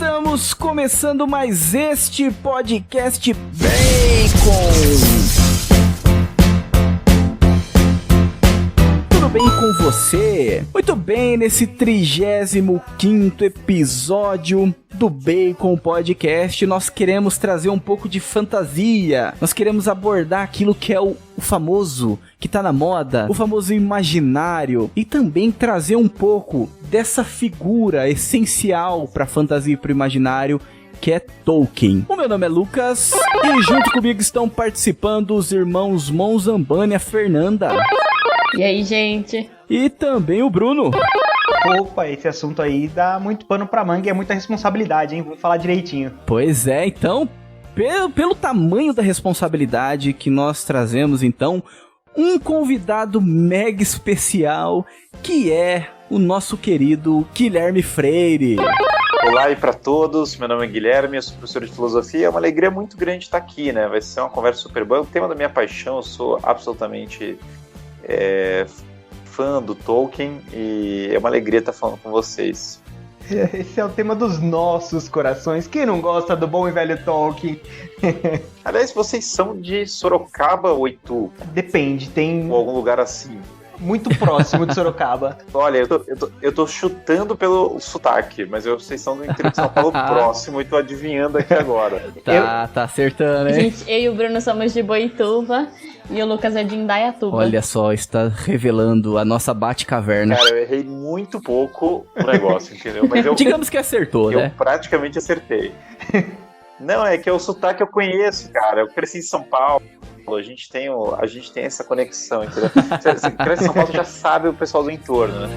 Estamos começando mais este podcast Bacon. Tudo bem com você? Muito bem, nesse 35º episódio do Bacon Podcast, nós queremos trazer um pouco de fantasia. Nós queremos abordar aquilo que é o famoso, que tá na moda, o famoso imaginário, e também trazer um pouco dessa figura essencial pra fantasia e pro imaginário, que é Tolkien. O meu nome é Lucas, e junto comigo estão participando os irmãos Monzambani e a Fernanda. E aí, gente? E também o Bruno. Opa, esse assunto aí dá muito pano pra manga e é muita responsabilidade, hein? Vamos falar direitinho. Pois é, então, pelo tamanho da responsabilidade que nós trazemos, então, um convidado mega especial, que é o nosso querido Guilherme Freire. Olá aí pra todos, meu nome é Guilherme, eu sou professor de filosofia, é uma alegria muito grande estar aqui, né? Vai ser uma conversa super boa, é o tema da minha paixão, eu sou absolutamente fã do Tolkien e é uma alegria estar falando com vocês. Esse é o tema dos nossos corações. Quem não gosta do bom e velho Tolkien? Aliás, vocês são de Sorocaba ou Itu? Depende, tem Ou algum lugar assim? muito próximo de Sorocaba. Olha, eu tô chutando pelo sotaque, mas vocês são do interior de São Paulo próximo e tô adivinhando aqui agora. Tá acertando, hein? Gente, eu e o Bruno somos de Boituva e o Lucas é de Indaiatuba. Olha só, está revelando a nossa Bate-Caverna. Cara, eu errei muito pouco o negócio, entendeu? Mas Digamos que acertou, eu né? praticamente acertei. Não, é que é o sotaque eu conheço, cara. Eu cresci em São Paulo. A gente tem essa conexão, entendeu? Você cresce em São Paulo, você já sabe o pessoal do entorno, né?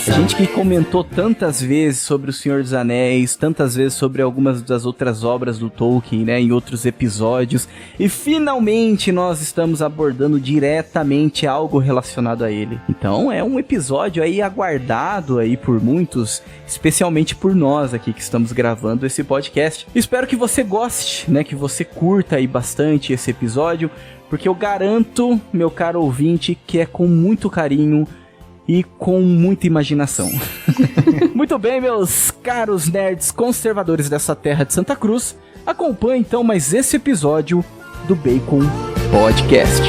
A gente que comentou tantas vezes sobre O Senhor dos Anéis, tantas vezes sobre algumas das outras obras do Tolkien, né, em outros episódios, e finalmente nós estamos abordando diretamente algo relacionado a ele. Então é um episódio aí aguardado aí por muitos, especialmente por nós aqui que estamos gravando esse podcast. Espero que você goste, né, que você curta aí bastante esse episódio, porque eu garanto, meu caro ouvinte, que é com muito carinho e com muita imaginação. Muito bem, meus caros nerds conservadores dessa terra de Santa Cruz, acompanhe então mais esse episódio do Bacon Podcast.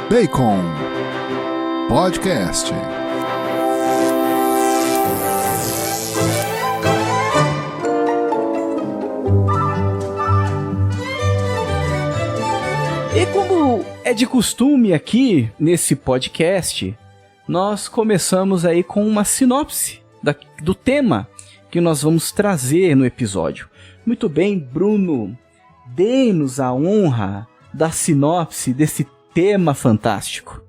Bacon Podcast. E como é de costume aqui nesse podcast, nós começamos aí com uma sinopse do tema que nós vamos trazer no episódio. Muito bem, Bruno, dê-nos a honra da sinopse desse tema fantástico.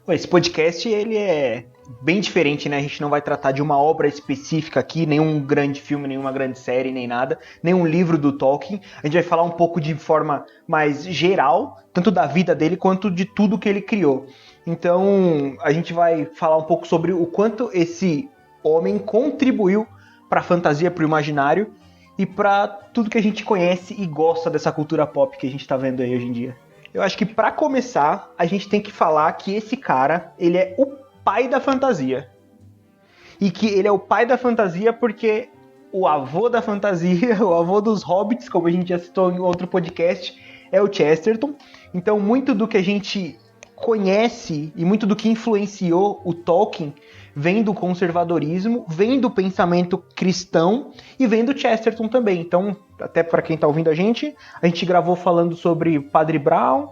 Esse podcast, ele é bem diferente, né? A gente não vai tratar de uma obra específica aqui, nenhum grande filme, nenhuma grande série, nem nada, nenhum livro do Tolkien. A gente vai falar um pouco de forma mais geral, tanto da vida dele quanto de tudo que ele criou. Então, a gente vai falar um pouco sobre o quanto esse homem contribuiu para a fantasia, para o imaginário e para tudo que a gente conhece e gosta dessa cultura pop que a gente está vendo aí hoje em dia. Eu acho que para começar, a gente tem que falar que esse cara, ele é o pai da fantasia. E que ele é o pai da fantasia porque o avô da fantasia, o avô dos hobbits, como a gente já citou em outro podcast, é o Chesterton. Então, muito do que a gente conhece e muito do que influenciou o Tolkien vem do conservadorismo, vem do pensamento cristão e vem do Chesterton também. Então, até para quem está ouvindo a gente gravou falando sobre Padre Brown,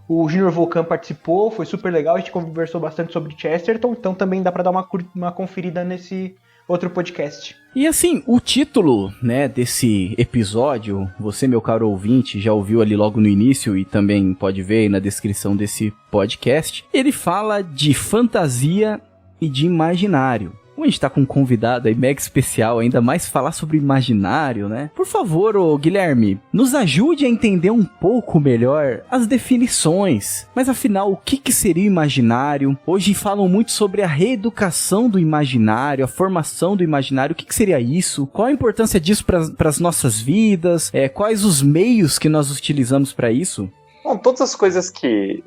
o Junior Volcan participou, foi super legal, a gente conversou bastante sobre Chesterton, então também dá para dar uma conferida nesse outro podcast. E assim, o título, né, desse episódio, você, meu caro ouvinte, já ouviu ali logo no início e também pode ver aí na descrição desse podcast, ele fala de fantasia e de imaginário. Como a gente tá com um convidado aí mega especial, ainda mais falar sobre imaginário, né? Por favor, ô Guilherme, nos ajude a entender um pouco melhor as definições. Mas afinal, o que seria o imaginário? Hoje falam muito sobre a reeducação do imaginário, a formação do imaginário. O que seria isso? Qual a importância disso para as nossas vidas? Quais os meios que nós utilizamos para isso? Bom, todas as coisas que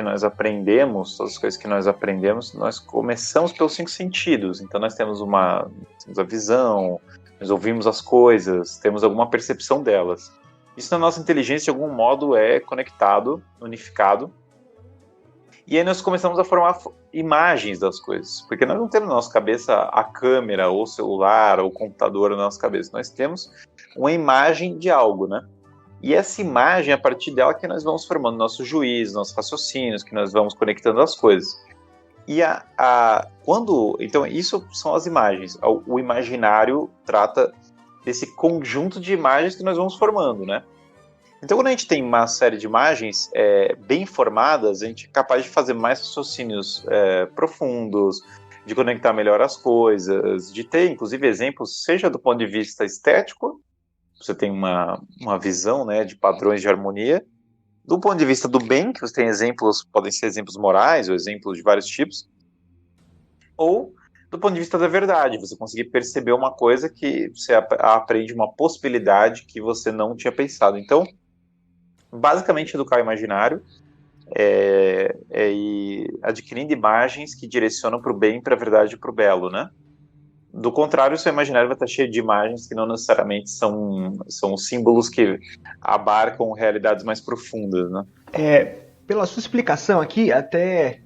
nós aprendemos, nós começamos pelos 5 sentidos. Então nós temos a visão, nós ouvimos as coisas, temos alguma percepção delas. Isso na nossa inteligência, de algum modo, é conectado, unificado. E aí nós começamos a formar imagens das coisas. Porque nós não temos na nossa cabeça a câmera, ou o celular, ou o computador na nossa cabeça. Nós temos uma imagem de algo, né? E essa imagem, a partir dela, que nós vamos formando nosso juízo, nossos raciocínios, que nós vamos conectando as coisas. E então, isso são as imagens. O imaginário trata desse conjunto de imagens que nós vamos formando, né? Então, quando a gente tem uma série de imagens bem formadas, a gente é capaz de fazer mais raciocínios profundos, de conectar melhor as coisas, de ter, inclusive, exemplos, seja do ponto de vista estético, você tem uma visão, né, de padrões de harmonia. Do ponto de vista do bem, que você tem exemplos, podem ser exemplos morais, ou exemplos de vários tipos. Ou do ponto de vista da verdade, você conseguir perceber uma coisa que você aprende uma possibilidade que você não tinha pensado. Então, basicamente, educar o imaginário é ir adquirindo imagens que direcionam para o bem, para a verdade e para o belo, né? Do contrário, o seu imaginário vai estar cheio de imagens que não necessariamente são símbolos que abarcam realidades mais profundas, né? Pela sua explicação aqui, até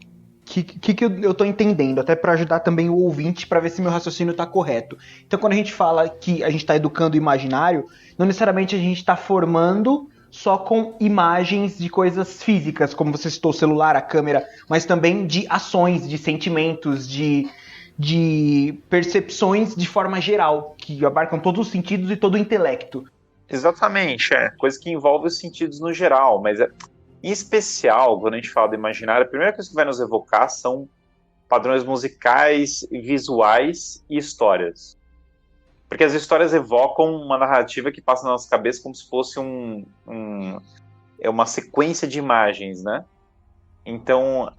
que eu tô entendendo, até para ajudar também o ouvinte para ver se meu raciocínio tá correto. Então, quando a gente fala que a gente tá educando o imaginário, não necessariamente a gente tá formando só com imagens de coisas físicas, como você citou, o celular, a câmera, mas também de ações, de sentimentos, de percepções de forma geral, que abarcam todos os sentidos e todo o intelecto. Exatamente, coisa que envolve os sentidos no geral, mas em especial, quando a gente fala do imaginário, a primeira coisa que vai nos evocar são padrões musicais, visuais e histórias. Porque as histórias evocam uma narrativa que passa na nossa cabeça como se fosse uma sequência de imagens, né? Então,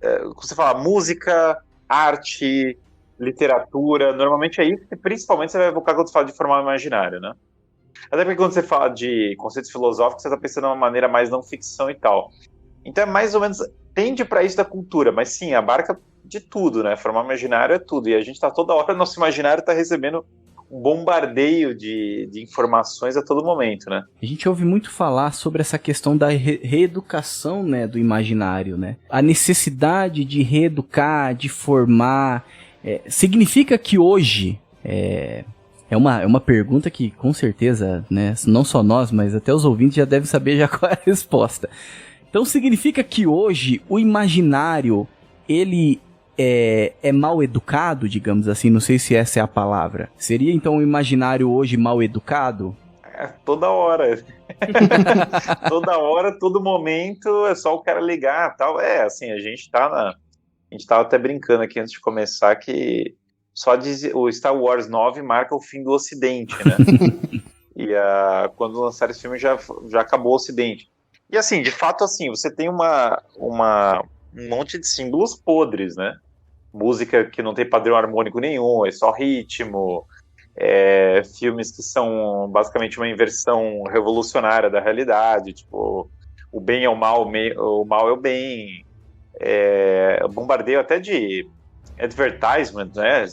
quando você fala música, arte, literatura, normalmente é isso que principalmente você vai evocar quando você fala de formar imaginário, né? Até porque quando você fala de conceitos filosóficos, você está pensando de uma maneira mais não ficção e tal. Então é mais ou menos, tende para isso da cultura, mas sim, abarca de tudo, né? Formar imaginário é tudo, e a gente está toda hora, nosso imaginário está recebendo um bombardeio de informações a todo momento, né? A gente ouve muito falar sobre essa questão da reeducação, né, do imaginário, né? A necessidade de reeducar, de formar, significa que hoje, é uma pergunta que com certeza, né, não só nós, mas até os ouvintes já devem saber já qual é a resposta. Então significa que hoje o imaginário, ele é mal educado, digamos assim, não sei se essa é a palavra. Seria então o imaginário hoje mal educado? Toda hora. Toda hora, todo momento, é só o cara ligar, tal. Assim, a gente tava até brincando aqui antes de começar que só o Star Wars 9 marca o fim do Ocidente, né? E quando lançaram esse filme já acabou o Ocidente. E assim, de fato, assim, você tem um monte de símbolos podres, né? Música que não tem padrão harmônico nenhum, é só ritmo, filmes que são basicamente uma inversão revolucionária da realidade, tipo, o bem é o mal, o mal é o bem, bombardeio até de advertisement, né?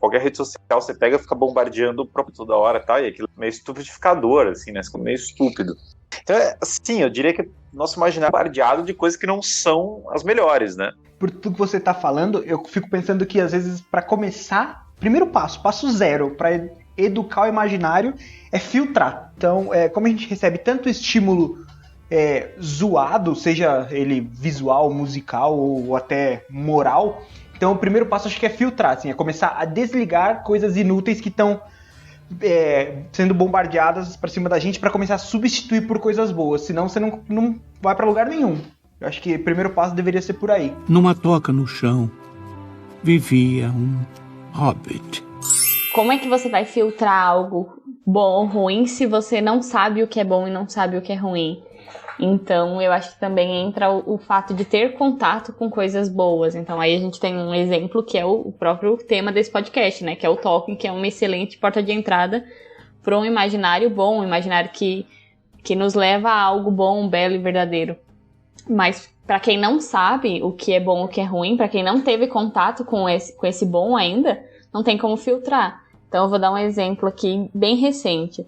Qualquer rede social você pega e fica bombardeando o próprio toda hora, tá? E aquilo é meio estupidificador, assim, né? Meio estúpido. Então, assim, eu diria que nosso imaginário é bombardeado de coisas que não são as melhores, né? Por tudo que você tá falando, eu fico pensando que, às vezes, para começar, primeiro passo zero, para educar o imaginário, é filtrar. Então, como a gente recebe tanto estímulo zoado, seja ele visual, musical ou até moral, então o primeiro passo acho que é filtrar, assim, é começar a desligar coisas inúteis que estão sendo bombardeadas para cima da gente para começar a substituir por coisas boas, senão você não vai para lugar nenhum. Eu acho que o primeiro passo deveria ser por aí. Numa toca no chão, vivia um hobbit. Como é que você vai filtrar algo bom ou ruim se você não sabe o que é bom e não sabe o que é ruim? Então, eu acho que também entra o fato de ter contato com coisas boas. Então, aí a gente tem um exemplo que é o próprio tema desse podcast, né? Que é o Tolkien, que é uma excelente porta de entrada para um imaginário bom, um imaginário que nos leva a algo bom, belo e verdadeiro. Mas, para quem não sabe o que é bom e o que é ruim, para quem não teve contato com esse bom ainda, não tem como filtrar. Então, eu vou dar um exemplo aqui bem recente.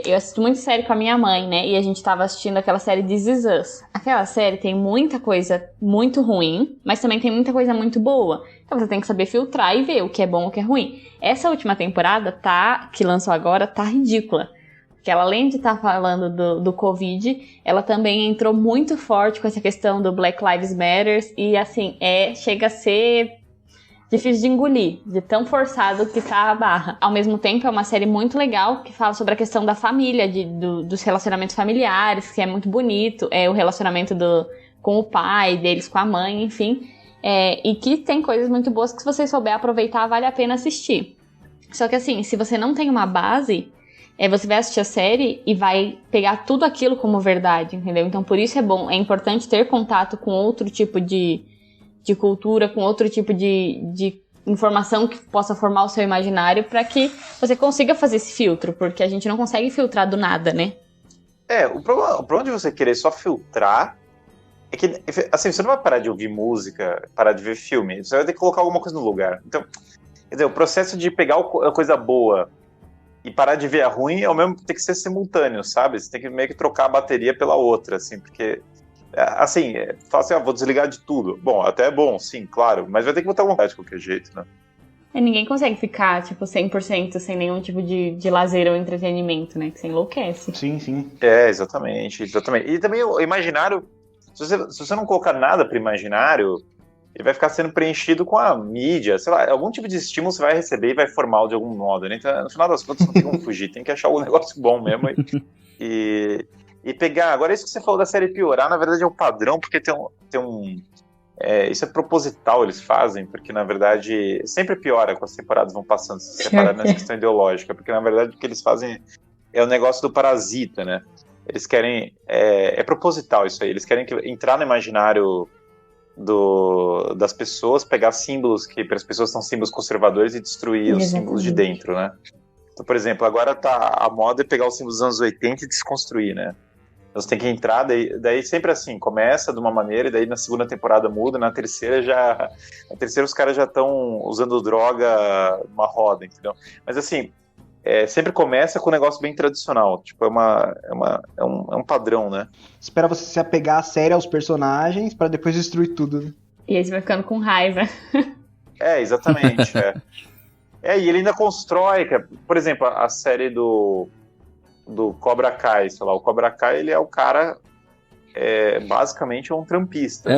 Eu assisto muito série com a minha mãe, né? E a gente tava assistindo aquela série This Is Us. Aquela série tem muita coisa muito ruim, mas também tem muita coisa muito boa. Então você tem que saber filtrar e ver o que é bom e o que é ruim. Essa última temporada, que lançou agora, tá ridícula. Porque ela, além de estar falando do Covid, ela também entrou muito forte com essa questão do Black Lives Matter. E assim, chega a ser difícil de engolir, de tão forçado que tá a barra. Ao mesmo tempo, é uma série muito legal que fala sobre a questão da família, dos relacionamentos familiares, que é muito bonito, o relacionamento com o pai, deles com a mãe, enfim. E que tem coisas muito boas que, se você souber aproveitar, vale a pena assistir. Só que assim, se você não tem uma base, você vai assistir a série e vai pegar tudo aquilo como verdade, entendeu? Então, por isso é importante ter contato com outro tipo de cultura, com outro tipo de informação que possa formar o seu imaginário, para que você consiga fazer esse filtro, porque a gente não consegue filtrar do nada, né? O problema de você querer só filtrar é que, assim, você não vai parar de ouvir música, parar de ver filme, você vai ter que colocar alguma coisa no lugar. Então, quer dizer, o processo de pegar a coisa boa e parar de ver a ruim é o mesmo, tem que ser simultâneo, sabe? Você tem que meio que trocar a bateria pela outra, assim, porque... Assim, fala assim, vou desligar de tudo. Bom, até é bom, sim, claro, mas vai ter que botar vontade de qualquer jeito, né? Ninguém consegue ficar, 100% sem nenhum tipo de lazer ou entretenimento, né? Que você enlouquece. Sim, sim. Exatamente. E também o imaginário, se você não colocar nada pro imaginário, ele vai ficar sendo preenchido com a mídia, sei lá, algum tipo de estímulo você vai receber e vai formá-lo de algum modo, né? Então, no final das contas, não tem como fugir, tem que achar algum negócio bom mesmo e pegar. Agora, isso que você falou da série piorar, na verdade é um padrão, porque isso é proposital, eles fazem, porque na verdade sempre piora com as temporadas vão passando, se separando nessa questão ideológica, porque na verdade o que eles fazem é o negócio do parasita, né? Eles querem, é proposital isso aí, eles querem entrar no imaginário das pessoas, pegar símbolos que para as pessoas são símbolos conservadores e destruir os símbolos de dentro, né? Então, por exemplo, agora a moda é pegar os símbolos dos anos 80 e desconstruir, né? Você tem que entrar, daí sempre assim, começa de uma maneira, e daí na segunda temporada muda, na terceira os caras já estão usando droga numa roda, entendeu? Mas assim, sempre começa com um negócio bem tradicional, é um padrão, né? Espera você se apegar a sério aos personagens para depois destruir tudo, né? E aí você vai ficando com raiva. Exatamente, e ele ainda constrói, por exemplo, a série do Cobra Kai, sei lá, o Cobra Kai, ele é o cara, basicamente é um trampista.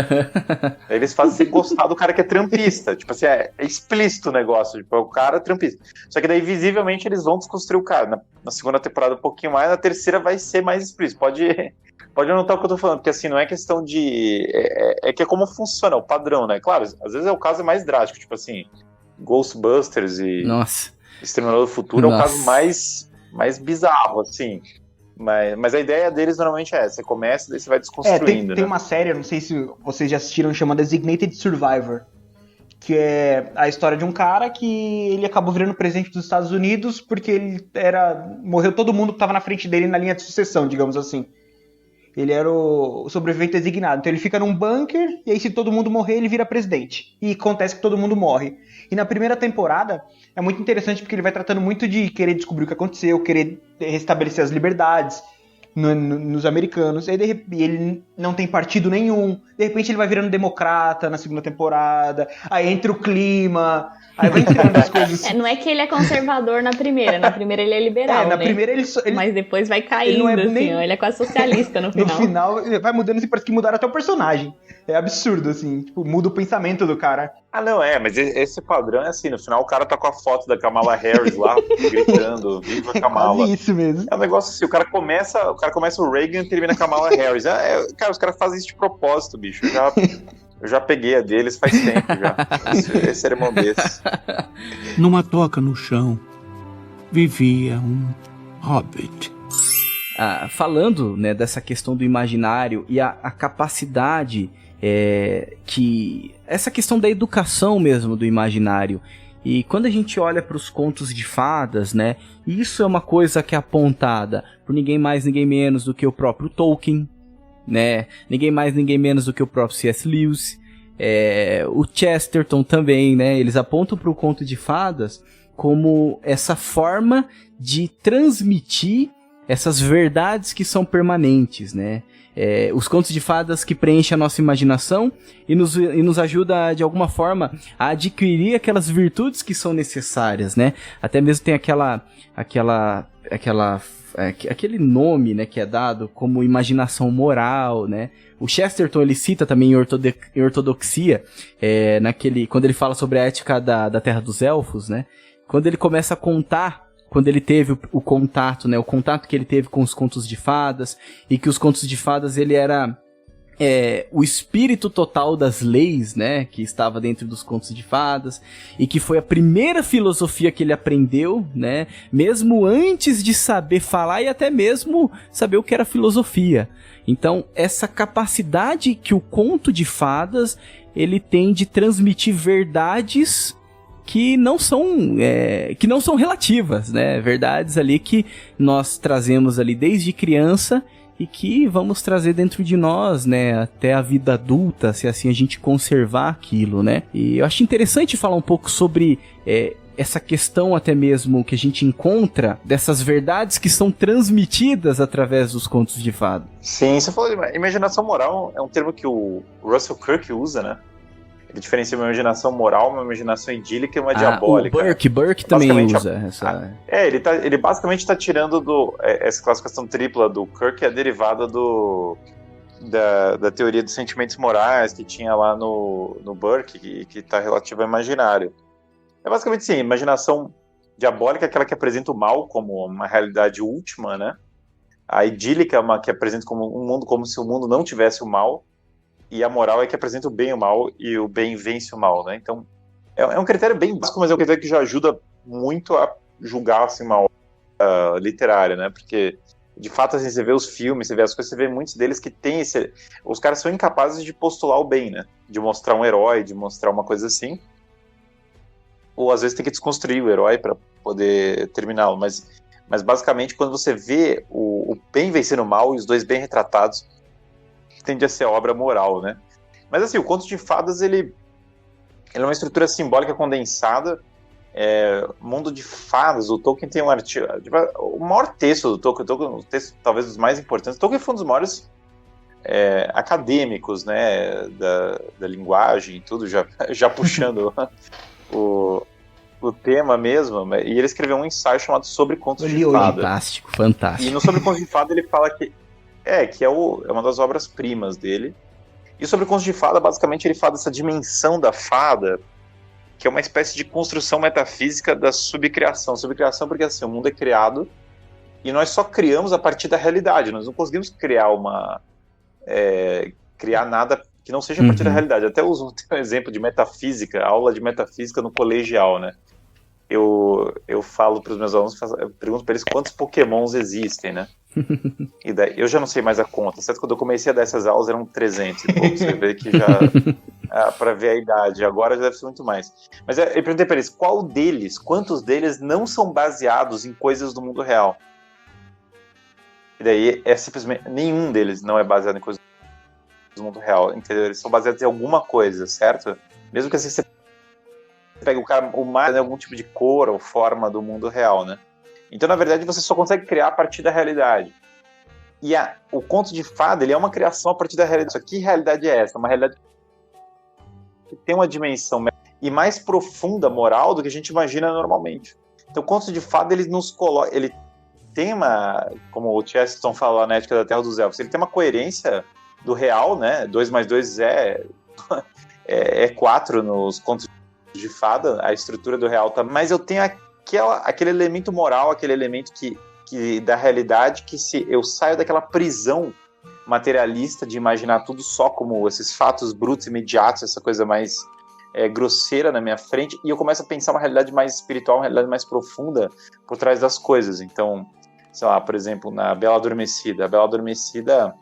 Eles fazem você gostar do cara que é trampista, é explícito o negócio, é o cara trampista. Só que daí, visivelmente, eles vão desconstruir o cara. Na segunda temporada um pouquinho mais, na terceira vai ser mais explícito. Pode anotar o que eu tô falando, porque assim, não é questão de... que é como funciona, o padrão, né? Claro, às vezes o caso mais drástico, Ghostbusters e Exterminador do Futuro é o caso mais bizarro, assim. Mas a ideia deles normalmente é essa. Você começa, daí você vai desconstruindo. Tem uma série, não sei se vocês já assistiram, chamada Designated Survivor, que é a história de um cara que ele acabou virando presidente dos Estados Unidos porque ele morreu todo mundo que estava na frente dele na linha de sucessão, digamos assim. Ele era o sobrevivente designado. Então ele fica num bunker, e aí se todo mundo morrer, ele vira presidente. E acontece que todo mundo morre. E na primeira temporada, é muito interessante porque ele vai tratando muito de querer descobrir o que aconteceu, querer restabelecer as liberdades nos americanos. E ele não tem partido nenhum. De repente ele vai virando democrata na segunda temporada. Aí entra o clima... Aí vai entrando as coisas. Não é que ele é conservador na primeira ele é liberal, na primeira ele mas depois vai caindo, ele é quase socialista no final. No final, ele vai mudando, assim, parece que mudaram até o personagem. É absurdo, assim, muda o pensamento do cara. Não, mas esse padrão é assim, no final o cara tá com a foto da Kamala Harris lá, gritando, viva Kamala. Quase isso mesmo. É um negócio assim, o cara começa o Reagan e termina a Kamala Harris. Cara, os caras fazem isso de propósito, bicho. Eu já peguei a deles faz tempo já. Esse era irmão desse. Numa toca no chão, vivia um hobbit. Falando, né, dessa questão do imaginário e a capacidade que... Essa questão da educação mesmo do imaginário. E quando a gente olha para os contos de fadas, né, isso é uma coisa que é apontada por ninguém mais, ninguém menos do que o próprio Tolkien, né, ninguém mais, ninguém menos do que o próprio C.S. Lewis, o Chesterton também, né, eles apontam para o conto de fadas como essa forma de transmitir essas verdades que são permanentes, né? Os contos de fadas que preenchem a nossa imaginação e nos ajuda, de alguma forma, a adquirir aquelas virtudes que são necessárias, né? Até mesmo tem aquele nome, né, que é dado como imaginação moral, né? O Chesterton, ele cita também em Ortodoxia, quando ele fala sobre a ética da Terra dos Elfos, né? Quando ele começa a contar, quando ele teve o contato, né, o contato que ele teve com os contos de fadas, e que os contos de fadas, ele era o espírito total das leis, né, que estava dentro dos contos de fadas, e que foi a primeira filosofia que ele aprendeu, né, mesmo antes de saber falar e até mesmo saber o que era filosofia. Então, essa capacidade que o conto de fadas, ele tem de transmitir verdades que não são relativas, né? Verdades ali que nós trazemos ali desde criança e que vamos trazer dentro de nós, né? Até a vida adulta, se assim a gente conservar aquilo, né? E eu acho interessante falar um pouco sobre essa questão até mesmo que a gente encontra dessas verdades que são transmitidas através dos contos de fada. Sim, você falou de imaginação moral, é um termo que o Russell Kirk usa, né? Ele diferencia uma imaginação moral, uma imaginação idílica e uma diabólica. O Burke também usa essa... Ele basicamente está tirando essa classificação tripla do Kirk, é derivada da teoria dos sentimentos morais que tinha lá no Burke, que está relativa ao imaginário. É basicamente sim, imaginação diabólica é aquela que apresenta o mal como uma realidade última, né? A idílica é uma que apresenta como um mundo como se o mundo não tivesse o mal. E a moral é que apresenta o bem e o mal, e o bem vence o mal, né? Então, é um critério bem básico, mas é um critério que já ajuda muito a julgar, assim, uma obra literária, né? Porque, de fato, assim, você vê os filmes, você vê as coisas, você vê muitos deles que tem esse... Os caras são incapazes de postular o bem, né? De mostrar um herói, de mostrar uma coisa assim. Ou, às vezes, tem que desconstruir o herói para poder terminá-lo. Mas, basicamente, quando você vê o bem vencendo o mal, e os dois bem retratados, tende a ser obra moral, né? Mas assim, o conto de fadas, ele é uma estrutura simbólica condensada. Mundo de fadas, o Tolkien tem um artigo... O maior texto do Tolkien, o texto talvez dos mais importantes. Tolkien foi um dos maiores acadêmicos, né, da linguagem e tudo, já puxando o tema mesmo, e ele escreveu um ensaio chamado Sobre Contos de Fada. Fantástico. E no Sobre Contos de Fada ele fala que é uma das obras-primas dele. E sobre Contos de Fada, basicamente, ele fala dessa dimensão da fada, que é uma espécie de construção metafísica da subcriação. Subcriação porque, assim, o mundo é criado e nós só criamos a partir da realidade. Nós não conseguimos criar criar nada que não seja a partir da realidade. Até uso um exemplo de metafísica, aula de metafísica no colegial, né? Eu falo para os meus alunos, eu pergunto para eles quantos pokémons existem, né? E daí, eu já não sei mais a conta, certo? Quando eu comecei a dar essas aulas eram 300 e pouco, você vê que já, para ver a idade, agora já deve ser muito mais. Mas eu perguntei para eles, quantos deles não são baseados em coisas do mundo real? E daí, simplesmente, nenhum deles não é baseado em coisas do mundo real, entendeu? Eles são baseados em alguma coisa, certo? Mesmo que assim, você pega o mar em algum tipo de cor ou forma do mundo real, né? Então, na verdade, você só consegue criar a partir da realidade. E o conto de fada, ele é uma criação a partir da realidade. Só que realidade é essa? Uma realidade que tem uma dimensão e mais profunda moral do que a gente imagina normalmente. Então, o conto de fada, ele nos coloca... Ele tem como o Chesterton fala na Ética da Terra dos Elfos, ele tem uma coerência do real, né? 2 mais 2 é 4 nos contos de fada, a estrutura do real tá... Mas eu tenho aquele elemento moral, aquele elemento que da realidade, que se eu saio daquela prisão materialista de imaginar tudo só como esses fatos brutos, imediatos, essa coisa mais grosseira na minha frente, e eu começo a pensar uma realidade mais espiritual, uma realidade mais profunda por trás das coisas. Então, sei lá, por exemplo, na Bela Adormecida. A Bela Adormecida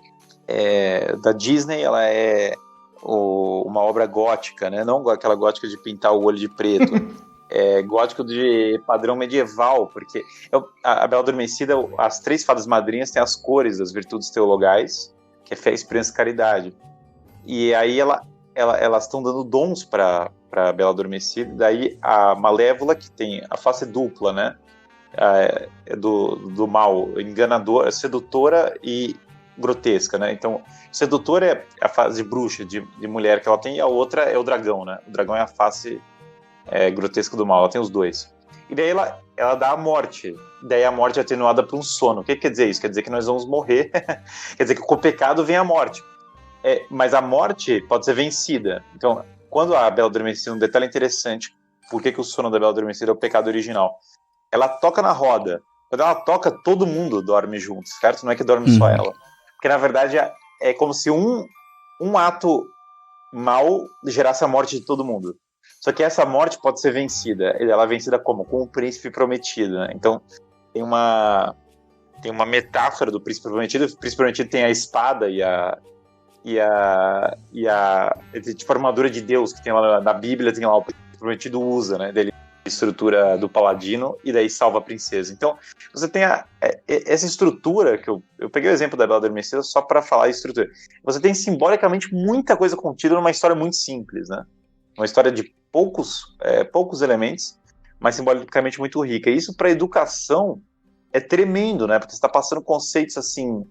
da Disney, ela é uma obra gótica, né? Não aquela gótica de pintar o olho de preto. É gótico de padrão medieval, porque a Bela Adormecida, as 3 fadas madrinhas têm as cores das virtudes teologais, que é fé, esperança e caridade. E aí elas estão dando dons para a Bela Adormecida. Daí a Malévola, que tem a face dupla, né? Do mal, enganadora, sedutora e grotesca, né? Então, sedutora é a face de bruxa, de mulher que ela tem, e a outra é o dragão, né? O dragão é a face grotesca do mal, ela tem os 2. E daí ela dá a morte. Daí a morte é atenuada por um sono. O que quer dizer isso? Quer dizer que nós vamos morrer. Quer dizer que com o pecado vem a morte. Mas a morte pode ser vencida. Então, quando a Bela Adormecida, um detalhe interessante, por que o sono da Bela Adormecida é o pecado original? Ela toca na roda. Quando ela toca, todo mundo dorme junto, certo? Não é que dorme só ela. Porque, na verdade, é como se um ato mal gerasse a morte de todo mundo. Só que essa morte pode ser vencida. Ela é vencida como? Com o príncipe prometido, né? Então, tem uma metáfora do príncipe prometido. O príncipe prometido tem a espada tipo a armadura de Deus que tem lá na Bíblia, tem lá o príncipe prometido usa, né? Dele estrutura do paladino e daí salva a princesa. Então, você tem essa estrutura que eu peguei o exemplo da Bela Adormecida só para falar de estrutura. Você tem simbolicamente muita coisa contida numa história muito simples, né? Uma história de poucos elementos, mas simbolicamente muito rica. E isso para a educação é tremendo, né? Porque você está passando conceitos assim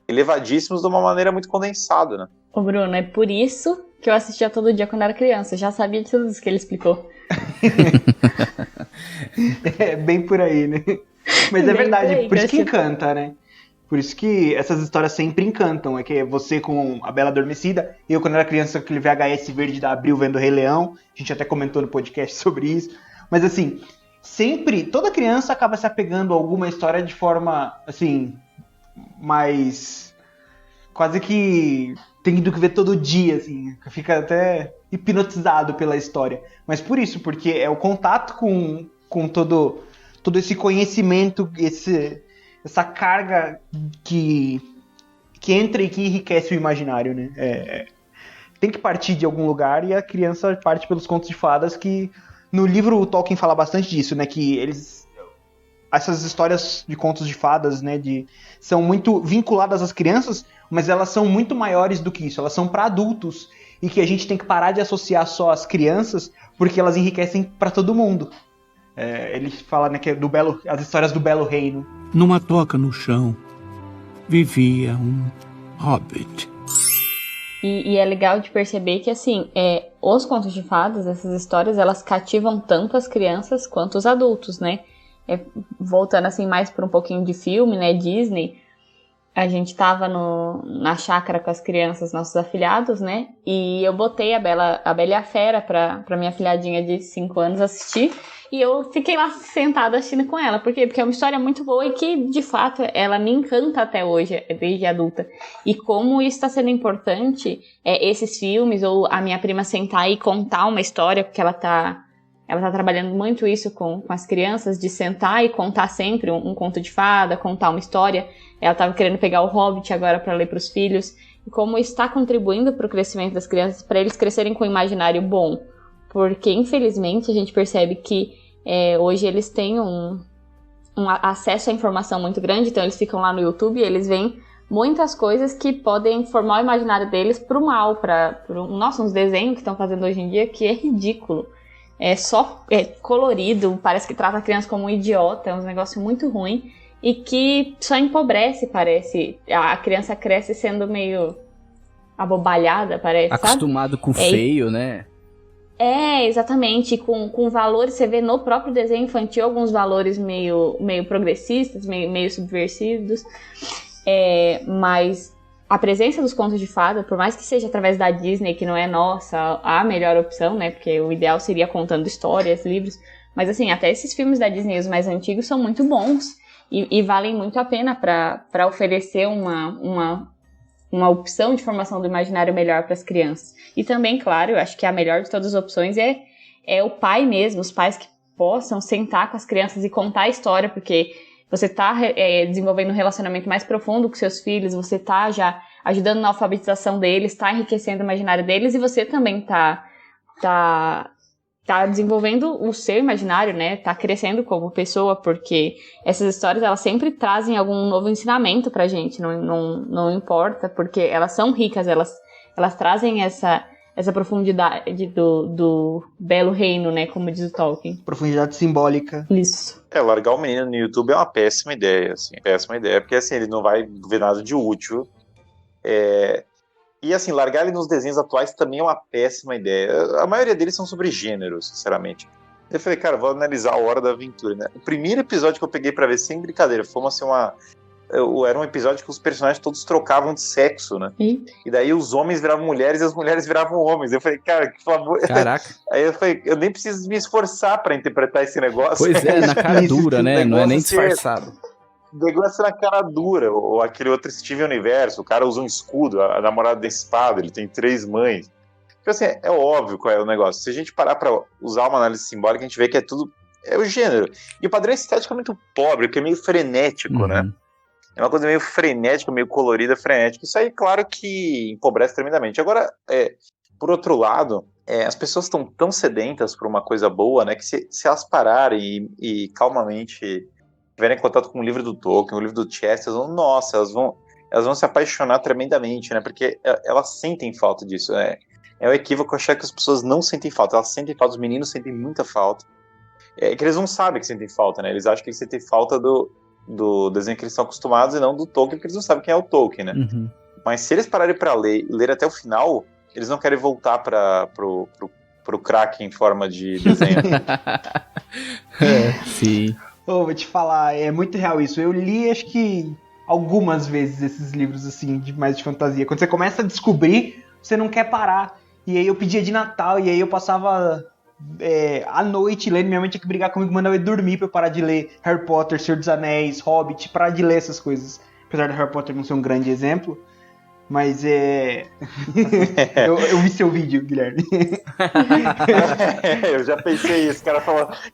elevadíssimos de uma maneira muito condensada, né? Ô Bruno, é por isso que eu assistia todo dia quando era criança. Eu já sabia de tudo isso que ele explicou. É bem por aí, né? Mas é verdade, por isso que encanta, né? Por isso que essas histórias sempre encantam. É que você com a Bela Adormecida, eu quando era criança, aquele VHS verde da Abril vendo o Rei Leão, a gente até comentou no podcast sobre isso. Mas assim, sempre, toda criança acaba se apegando a alguma história de forma, assim, mais... quase que tendo que ver todo dia, assim, fica até hipnotizado pela história. Mas por isso, porque é o contato com todo esse conhecimento, essa carga que entra e que enriquece o imaginário, né? Tem que partir de algum lugar e a criança parte pelos contos de fadas, que no livro o Tolkien fala bastante disso, né? Que essas histórias de contos de fadas, né, são muito vinculadas às crianças, mas elas são muito maiores do que isso, elas são para adultos, e que a gente tem que parar de associar só as crianças, porque elas enriquecem para todo mundo. Ele fala, né, que é as histórias do Belo Reino. Numa toca no chão, vivia um hobbit. E é legal de perceber que, assim, os contos de fadas, essas histórias, elas cativam tanto as crianças quanto os adultos, né? Voltando, assim, mais por um pouquinho de filme, né, Disney, a gente tava na chácara com as crianças, nossos afilhados, né, e eu botei a Bela e a Fera pra minha afilhadinha de 5 anos assistir, e eu fiquei lá sentada assistindo com ela. Por quê? Porque é uma história muito boa e que, de fato, ela me encanta até hoje, desde adulta. E como isso está sendo importante, esses filmes, ou a minha prima sentar e contar uma história, porque ela tá trabalhando muito isso com as crianças, de sentar e contar sempre um conto de fada, contar uma história. Ela estava querendo pegar o Hobbit agora para ler para os filhos. E como está contribuindo para o crescimento das crianças, para eles crescerem com um imaginário bom. Porque, infelizmente, a gente percebe que hoje eles têm um acesso à informação muito grande. Então, eles ficam lá no YouTube e eles veem muitas coisas que podem formar o imaginário deles para o mal. Nossa, uns desenhos que estão fazendo hoje em dia que é ridículo. É colorido, parece que trata a criança como um idiota, é um negócio muito ruim e que só empobrece, parece. A criança cresce sendo meio abobalhada, parece, acostumado, sabe? Com feio, né? Exatamente, com valores, você vê no próprio desenho infantil alguns valores meio progressistas, meio subversivos, mas a presença dos contos de fada, por mais que seja através da Disney, que não é a melhor opção, né? Porque o ideal seria contando histórias, livros. Mas assim, até esses filmes da Disney, os mais antigos, são muito bons. E valem muito a pena para oferecer uma uma opção de formação do imaginário melhor para as crianças. E também, claro, eu acho que a melhor de todas as opções é o pai mesmo, os pais que possam sentar com as crianças e contar a história, porque você está desenvolvendo um relacionamento mais profundo com seus filhos, você está já ajudando na alfabetização deles, está enriquecendo o imaginário deles, e você também está desenvolvendo o seu imaginário, né? Tá crescendo como pessoa, porque essas histórias, elas sempre trazem algum novo ensinamento pra gente, não importa, porque elas são ricas, elas trazem essa profundidade do belo reino, né? Como diz o Tolkien. Profundidade simbólica. Isso. Largar o menino no YouTube é uma péssima ideia, assim. Péssima ideia, porque assim, ele não vai ver nada de útil. E assim, largar ele nos desenhos atuais também é uma péssima ideia. A maioria deles são sobre gênero, sinceramente. Eu falei, cara, vou analisar a Hora da Aventura, né? O primeiro episódio que eu peguei pra ver, sem brincadeira, foi era um episódio que os personagens todos trocavam de sexo, né? E daí os homens viravam mulheres e as mulheres viravam homens. Eu falei, cara, que favor. Caraca. Aí eu falei, eu nem preciso me esforçar pra interpretar esse negócio. Pois na cara dura, né? Não é nem disfarçado. O negócio na cara dura, ou aquele outro Steven Universo, o cara usa um escudo, a namorada da espada, ele tem 3 mães. Então, assim, é óbvio qual é o negócio. Se a gente parar pra usar uma análise simbólica, a gente vê que é o gênero. E o padrão estético é muito pobre, porque é meio frenético, né? É uma coisa meio frenética, meio colorida, frenética. Isso aí, claro que empobrece tremendamente. Agora, por outro lado, as pessoas estão tão sedentas por uma coisa boa, né, que se elas pararem e calmamente tiverem contato com o livro do Tolkien, o livro do Chester, elas vão se apaixonar tremendamente, né? Porque elas sentem falta disso. É um equívoco achar que as pessoas não sentem falta. Elas sentem falta, os meninos sentem muita falta. É que eles não sabem que sentem falta, né? Eles acham que eles sentem falta do desenho que eles estão acostumados e não do Tolkien, porque eles não sabem quem é o Tolkien, né? Mas se eles pararem para ler e ler até o final, eles não querem voltar pro crack em forma de desenho. Sim. Vou te falar, é muito real isso. Eu li, acho que algumas vezes esses livros, assim, mais de fantasia. Quando você começa a descobrir, você não quer parar. E aí eu pedia de Natal, e aí eu passava à noite lendo. Minha mãe tinha que brigar comigo, mandava eu dormir pra eu parar de ler Harry Potter, Senhor dos Anéis, Hobbit, parar de ler essas coisas. Apesar do Harry Potter não ser um grande exemplo. Mas eu vi seu vídeo, Guilherme. Eu já pensei isso. O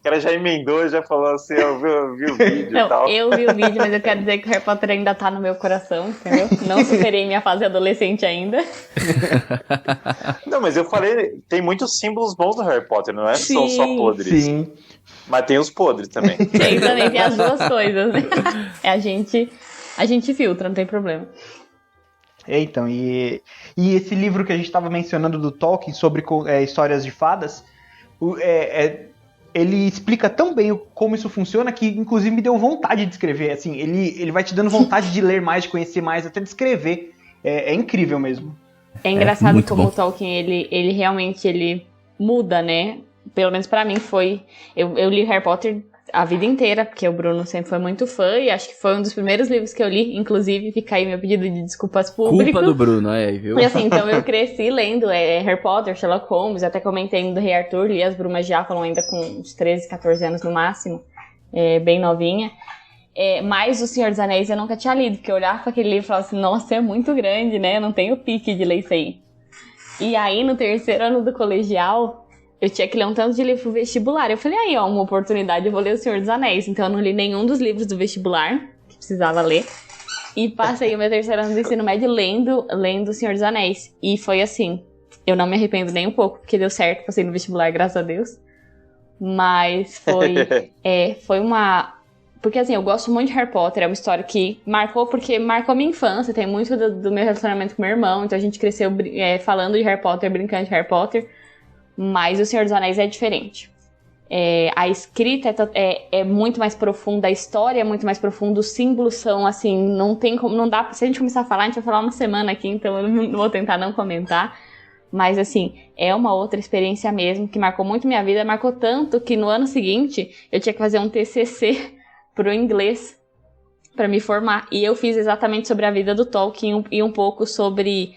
cara já emendou, já falou assim, eu vi o vídeo e tal. Eu vi o vídeo, mas eu quero dizer que o Harry Potter ainda tá no meu coração, entendeu? Não superei minha fase adolescente ainda. Não, mas eu falei, tem muitos símbolos bons no Harry Potter, não é só podres. Sim. Mas tem os podres também. Também tem as duas coisas, né? A gente filtra, não tem problema. Então, e esse livro que a gente estava mencionando do Tolkien sobre histórias de fadas, ele explica tão bem como isso funciona que inclusive me deu vontade de escrever. Assim, ele vai te dando vontade de ler mais, de conhecer mais, até de escrever. É incrível mesmo. É engraçado como bom. o Tolkien, ele realmente muda, né? Pelo menos pra mim foi... Eu li Harry Potter a vida inteira, porque o Bruno sempre foi muito fã, e acho que foi um dos primeiros livros que eu li, inclusive fica aí meu pedido de desculpas público. Culpa do Bruno, viu? E assim, então eu cresci lendo Harry Potter, Sherlock Holmes, até comentei do Rei Arthur, li As Brumas de Avalon ainda com uns 13, 14 anos no máximo, bem novinha. Mas O Senhor dos Anéis eu nunca tinha lido, porque eu olhava para aquele livro e falava assim, nossa, é muito grande, né? Eu não tenho pique de ler isso aí. E aí, no 3º ano do colegial, eu tinha que ler um tanto de livro pro vestibular. Eu falei, aí, uma oportunidade, eu vou ler O Senhor dos Anéis. Então eu não li nenhum dos livros do vestibular, que precisava ler. E passei o meu 3º ano do ensino médio lendo O Senhor dos Anéis. E foi assim, eu não me arrependo nem um pouco, porque deu certo, passei no vestibular, graças a Deus. Mas foi uma... Porque assim, eu gosto muito de Harry Potter, é uma história que marcou minha infância, tem muito do meu relacionamento com meu irmão, então a gente cresceu falando de Harry Potter, brincando de Harry Potter. Mas O Senhor dos Anéis é diferente. A escrita é muito mais profunda, a história é muito mais profunda, os símbolos são assim, não dá, se a gente começar a falar, a gente vai falar uma semana aqui, então eu não vou tentar não comentar. Mas assim, é uma outra experiência mesmo, que marcou muito minha vida, marcou tanto que no ano seguinte eu tinha que fazer um TCC pro inglês para me formar. E eu fiz exatamente sobre a vida do Tolkien e um pouco sobre...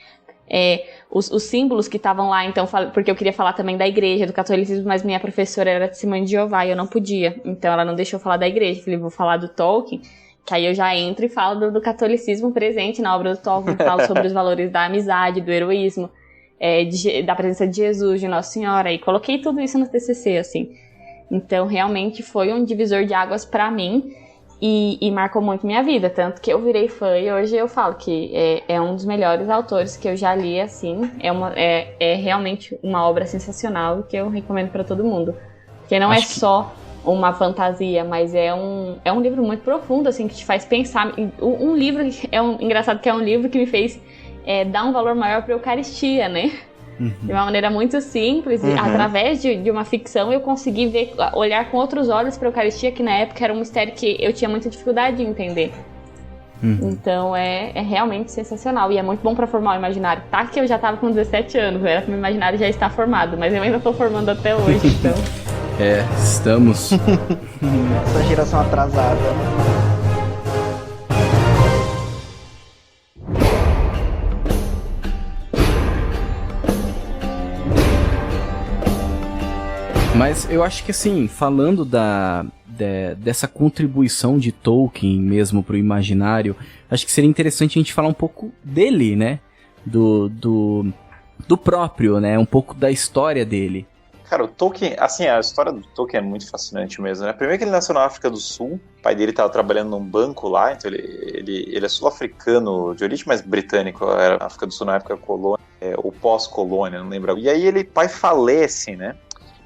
os símbolos que estavam lá, então, porque eu queria falar também da igreja, do catolicismo, mas minha professora era de Testemunho de Jeová e eu não podia, então ela não deixou eu falar da igreja. Eu falei, vou falar do Tolkien, Que aí eu já entro e falo do catolicismo presente na obra do Tolkien, falo sobre os valores da amizade, do heroísmo, da presença de Jesus, de Nossa Senhora, e coloquei tudo isso no TCC, assim. Então, realmente foi um divisor de águas pra mim e marcou muito minha vida, tanto que eu virei fã e hoje eu falo que é um dos melhores autores que eu já li, assim, é realmente uma obra sensacional e que eu recomendo pra todo mundo. Porque não só uma fantasia, mas é um livro muito profundo, assim, que te faz pensar. Um livro, engraçado que é um livro que me fez dar um valor maior pra Eucaristia, né? De uma maneira muito simples, através de uma ficção eu consegui olhar com outros olhos pra Eucaristia, que na época era um mistério que eu tinha muita dificuldade de entender. Então é realmente sensacional e é muito bom pra formar o imaginário. Tá que eu já tava com 17 anos, era que o meu imaginário já está formado, mas eu ainda tô formando até hoje, então... Estamos. Essa geração atrasada. Mas eu acho que assim, falando dessa contribuição de Tolkien mesmo pro imaginário, acho que seria interessante a gente falar um pouco dele, né? Do próprio, né? Um pouco da história dele. Cara, o Tolkien, assim, a história do Tolkien é muito fascinante mesmo, né? Primeiro que ele nasceu na África do Sul, o pai dele estava trabalhando num banco lá, então ele é sul-africano, de origem mais britânico, era a África do Sul na época colônia, ou pós-colônia, não lembro. E aí o pai falece, né?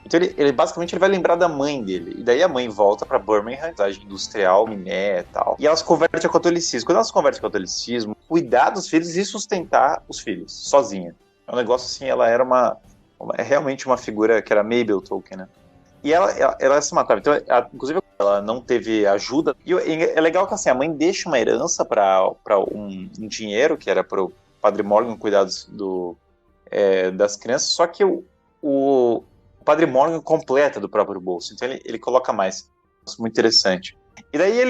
Então ele basicamente vai lembrar da mãe dele, e daí a mãe volta pra Birmingham, cidade industrial, miné e tal, e ela se converte ao catolicismo. Quando ela se converte ao catolicismo, cuidar dos filhos e sustentar os filhos, sozinha. É um negócio assim, ela era é realmente uma figura que era Mabel Tolkien, né? E ela se matava. Então, inclusive, ela não teve ajuda. E é legal que assim, a mãe deixa uma herança para um dinheiro, que era para o Padre Morgan cuidar das crianças, só que o Padre Morgan completa do próprio bolso. Então, ele coloca mais. Muito interessante. E daí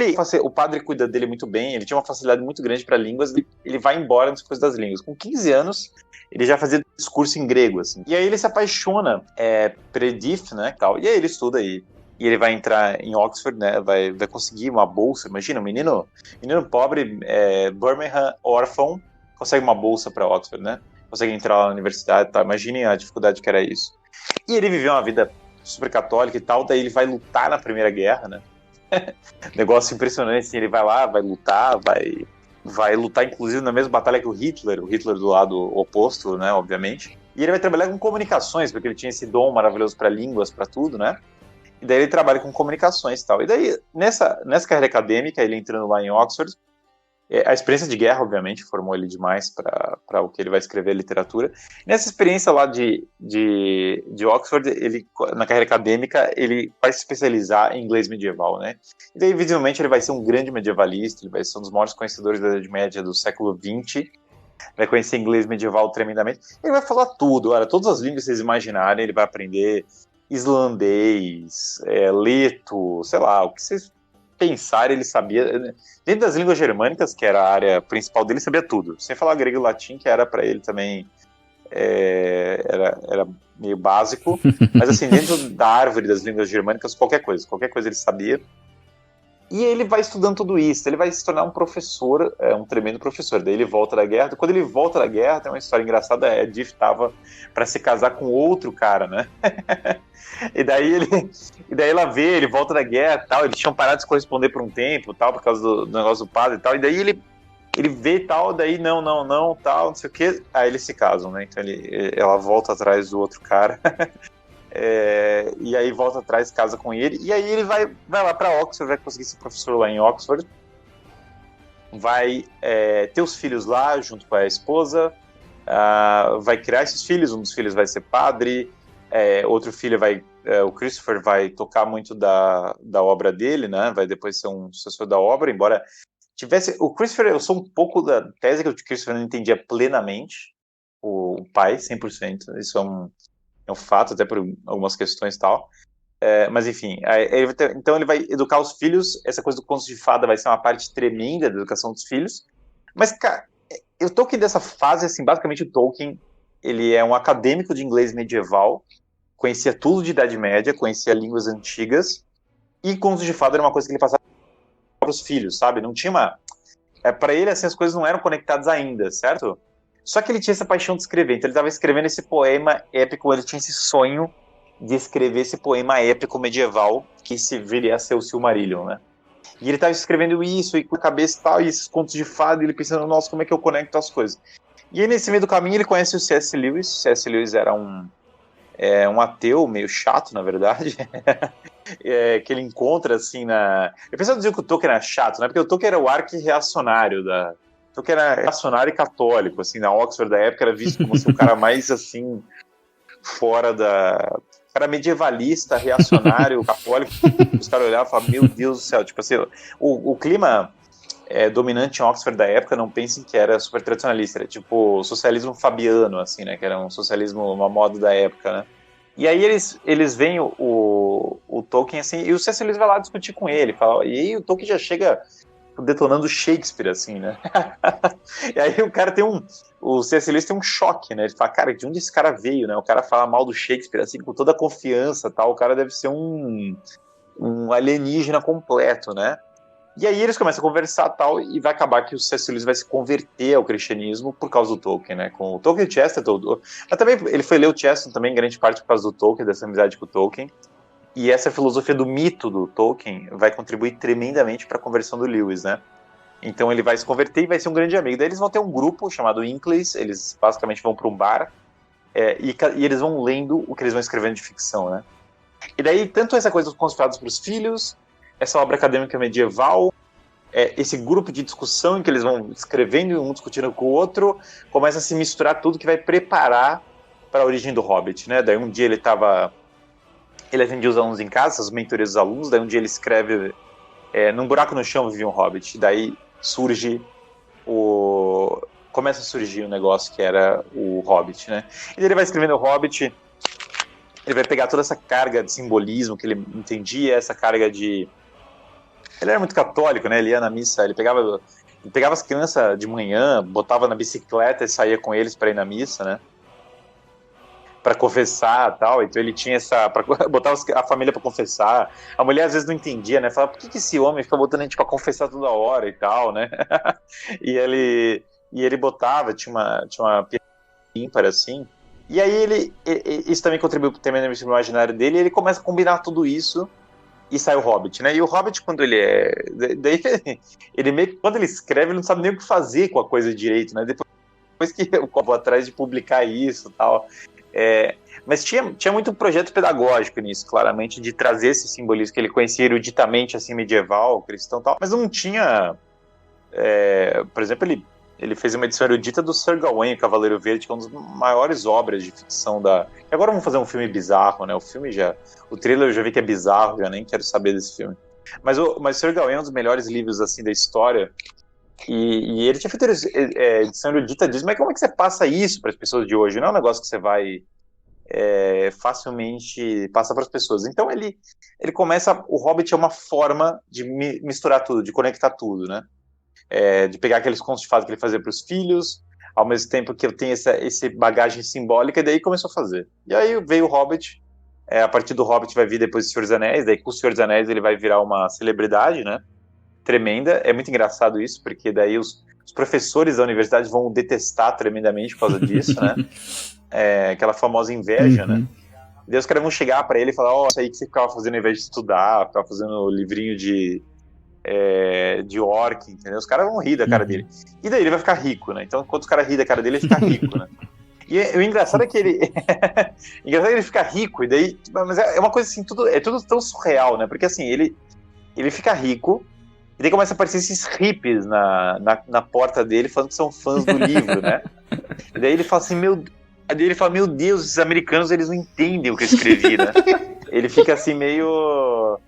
o padre cuida dele muito bem, ele tinha uma facilidade muito grande para línguas, ele vai embora nas coisas das línguas. Com 15 anos, ele já fazia discurso em grego, assim. E aí ele se apaixona por Edith, né, tal. E aí ele estuda aí. E ele vai entrar em Oxford, né, vai conseguir uma bolsa. Imagina, um menino pobre, Birmingham, órfão, consegue uma bolsa para Oxford, né? Consegue entrar na universidade e tal. Imaginem a dificuldade que era isso. E ele viveu uma vida super católica e tal, daí ele vai lutar na Primeira Guerra, né? Negócio impressionante, assim, ele vai lá, vai lutar inclusive na mesma batalha que o Hitler do lado oposto, né, obviamente. E ele vai trabalhar com comunicações, porque ele tinha esse dom maravilhoso para línguas, para tudo, né? E daí ele trabalha com comunicações e tal. E daí, nessa carreira acadêmica, ele entrando lá em Oxford, a experiência de guerra, obviamente, formou ele demais para o que ele vai escrever, literatura. Nessa experiência lá de Oxford, ele, na carreira acadêmica, ele vai se especializar em inglês medieval, né? E daí, visivelmente, ele vai ser um grande medievalista, ele vai ser um dos maiores conhecedores da Idade Média do século XX, vai conhecer inglês medieval tremendamente. Ele vai falar tudo, olha, todas as línguas que vocês imaginarem, ele vai aprender islandês, leto, sei lá, o que vocês pensar, ele sabia. Dentro das línguas germânicas, que era a área principal dele, sabia tudo. Sem falar grego e latim, que era para ele também era meio básico. Mas assim, dentro da árvore das línguas germânicas, qualquer coisa ele sabia. E ele vai estudando tudo isso, ele vai se tornar um professor, um tremendo professor. Daí ele volta da guerra. Quando ele volta da guerra, tem uma história engraçada, a Edith estava para se casar com outro cara, né? E daí ela vê, ele volta da guerra e tal, eles tinham parado de se corresponder por um tempo, tal, por causa do negócio do padre e tal, e daí ele vê tal, daí não, tal, não sei o que, aí eles se casam, né? Então ela volta atrás do outro cara. E aí volta atrás, casa com ele, e aí ele vai lá pra Oxford, vai conseguir ser professor lá em Oxford, vai ter os filhos lá junto com a esposa, vai criar esses filhos, um dos filhos vai ser padre, outro filho o Christopher vai tocar muito da obra dele, né, vai depois ser um sucessor da obra, embora o Christopher, eu sou um pouco da tese que o Christopher não entendia plenamente o pai, 100%, isso é um fato, até por algumas questões e tal. Mas enfim, então ele vai educar os filhos, essa coisa do conto de fada vai ser uma parte tremenda da educação dos filhos. Mas, cara, o Tolkien dessa fase, assim, basicamente o Tolkien, ele é um acadêmico de inglês medieval, conhecia tudo de Idade Média, conhecia línguas antigas, e contos de fada era uma coisa que ele passava pros filhos, sabe? Não tinha uma... Pra ele, assim, as coisas não eram conectadas ainda, certo? Só que ele tinha essa paixão de escrever, então ele estava escrevendo esse poema épico, ele tinha esse sonho de escrever esse poema épico medieval que se viria a ser o Silmarillion, né? E ele estava escrevendo isso, e com a cabeça e tal, e esses contos de fada, e ele pensando, nossa, como é que eu conecto as coisas? E aí, nesse meio do caminho, ele conhece o C.S. Lewis. O C.S. Lewis era um ateu meio chato, na verdade, que ele encontra, assim, na... Eu pensava dizer que o Tolkien era chato, né? Porque o Tolkien era o arqui-reacionário da... O Tolkien era reacionário e católico, assim, na Oxford da época era visto como assim, o cara mais, assim, fora da... O cara medievalista, reacionário, católico. Os caras olhavam e falavam, meu Deus do céu, tipo assim, o clima... dominante em Oxford da época, não pensem que era super tradicionalista, era tipo socialismo fabiano, assim, né, que era um socialismo, uma moda da época, né. E aí eles veem o Tolkien, assim, e o C.S. Lewis vai lá discutir com ele, fala, e aí o Tolkien já chega detonando Shakespeare, assim, né. E aí o cara o C.S. Lewis tem um choque, né, ele fala, cara, de onde esse cara veio, né, o cara fala mal do Shakespeare, assim, com toda a confiança, tal, o cara deve ser um alienígena completo, né. E aí eles começam a conversar tal, e vai acabar que o C.S. Lewis vai se converter ao cristianismo por causa do Tolkien, né? Com o Tolkien e o Chesterton. Mas também ele foi ler o Chesterton também, em grande parte por causa do Tolkien, dessa amizade com o Tolkien. E essa filosofia do mito do Tolkien vai contribuir tremendamente para a conversão do Lewis, né? Então ele vai se converter e vai ser um grande amigo. Daí eles vão ter um grupo chamado Inklings, eles basicamente vão para um bar, e eles vão lendo o que eles vão escrevendo de ficção, né? E daí, tanto essa coisa dos contos para os filhos, essa obra acadêmica medieval, esse grupo de discussão em que eles vão escrevendo, um discutindo com o outro, começa a se misturar tudo que vai preparar para a origem do Hobbit, né? Daí um dia ele atendia os alunos em casa, essas mentorias dos alunos, daí um dia ele escreve, num buraco no chão vivia um Hobbit, daí começa a surgir um negócio que era o Hobbit, né? E daí ele vai escrevendo o Hobbit, ele vai pegar toda essa carga de simbolismo que ele entendia, essa carga de... Ele era muito católico, né? Ele ia na missa, ele pegava as crianças de manhã, botava na bicicleta e saía com eles para ir na missa, né? Para confessar e tal. Então ele tinha botava a família para confessar. A mulher às vezes não entendia, né? Falava, por que esse homem fica botando a gente para confessar toda hora e tal, né? e ele botava, tinha uma ímpar assim. E aí isso também contribuiu para o tema imaginário dele, e ele começa a combinar tudo isso. E sai o Hobbit, né? E o Hobbit, quando daí ele meio que, quando ele escreve, ele não sabe nem o que fazer com a coisa direito, né? Depois que eu vou atrás de publicar isso e tal. Mas tinha muito projeto pedagógico nisso, claramente, de trazer esse simbolismo que ele conhecia eruditamente, assim, medieval, cristão e tal. Mas não tinha... por exemplo, ele fez uma edição erudita do Sir Gawain, o Cavaleiro Verde, que é uma das maiores obras de ficção da... E agora vamos fazer um filme bizarro, né? O trailer eu já vi que é bizarro, já nem quero saber desse filme. Mas Sir Gawain é um dos melhores livros, assim, da história. E ele tinha feito edição erudita disso, mas como é que você passa isso para as pessoas de hoje? Não é um negócio que você vai facilmente passar para as pessoas. Então ele começa... O Hobbit é uma forma de misturar tudo, de conectar tudo, né? De pegar aqueles contos de fada que ele fazia para os filhos, ao mesmo tempo que eu tenho essa bagagem simbólica, e daí começou a fazer. E aí veio o Hobbit, a partir do Hobbit vai vir depois o Senhor dos Anéis, daí com o Senhor dos Anéis ele vai virar uma celebridade, né, tremenda. É muito engraçado isso, porque daí os professores da universidade vão detestar tremendamente por causa disso, né, aquela famosa inveja, né. E daí os caras vão chegar para ele e falar, isso aí que você ficava fazendo ao invés de estudar, ficava fazendo livrinho de orc, entendeu? Os caras vão rir da cara dele. E daí ele vai ficar rico, né? Então, quando os caras rir da cara dele, ele fica rico, né? E o engraçado é que ele fica rico, e daí... Mas é uma coisa assim, é tudo tão surreal, né? Porque assim, ele fica rico, e daí começa a aparecer esses hippies na porta dele, falando que são fãs do livro, né? E daí ele fala assim, meu Deus, esses americanos, eles não entendem o que eu escrevi, né? Ele fica assim, meio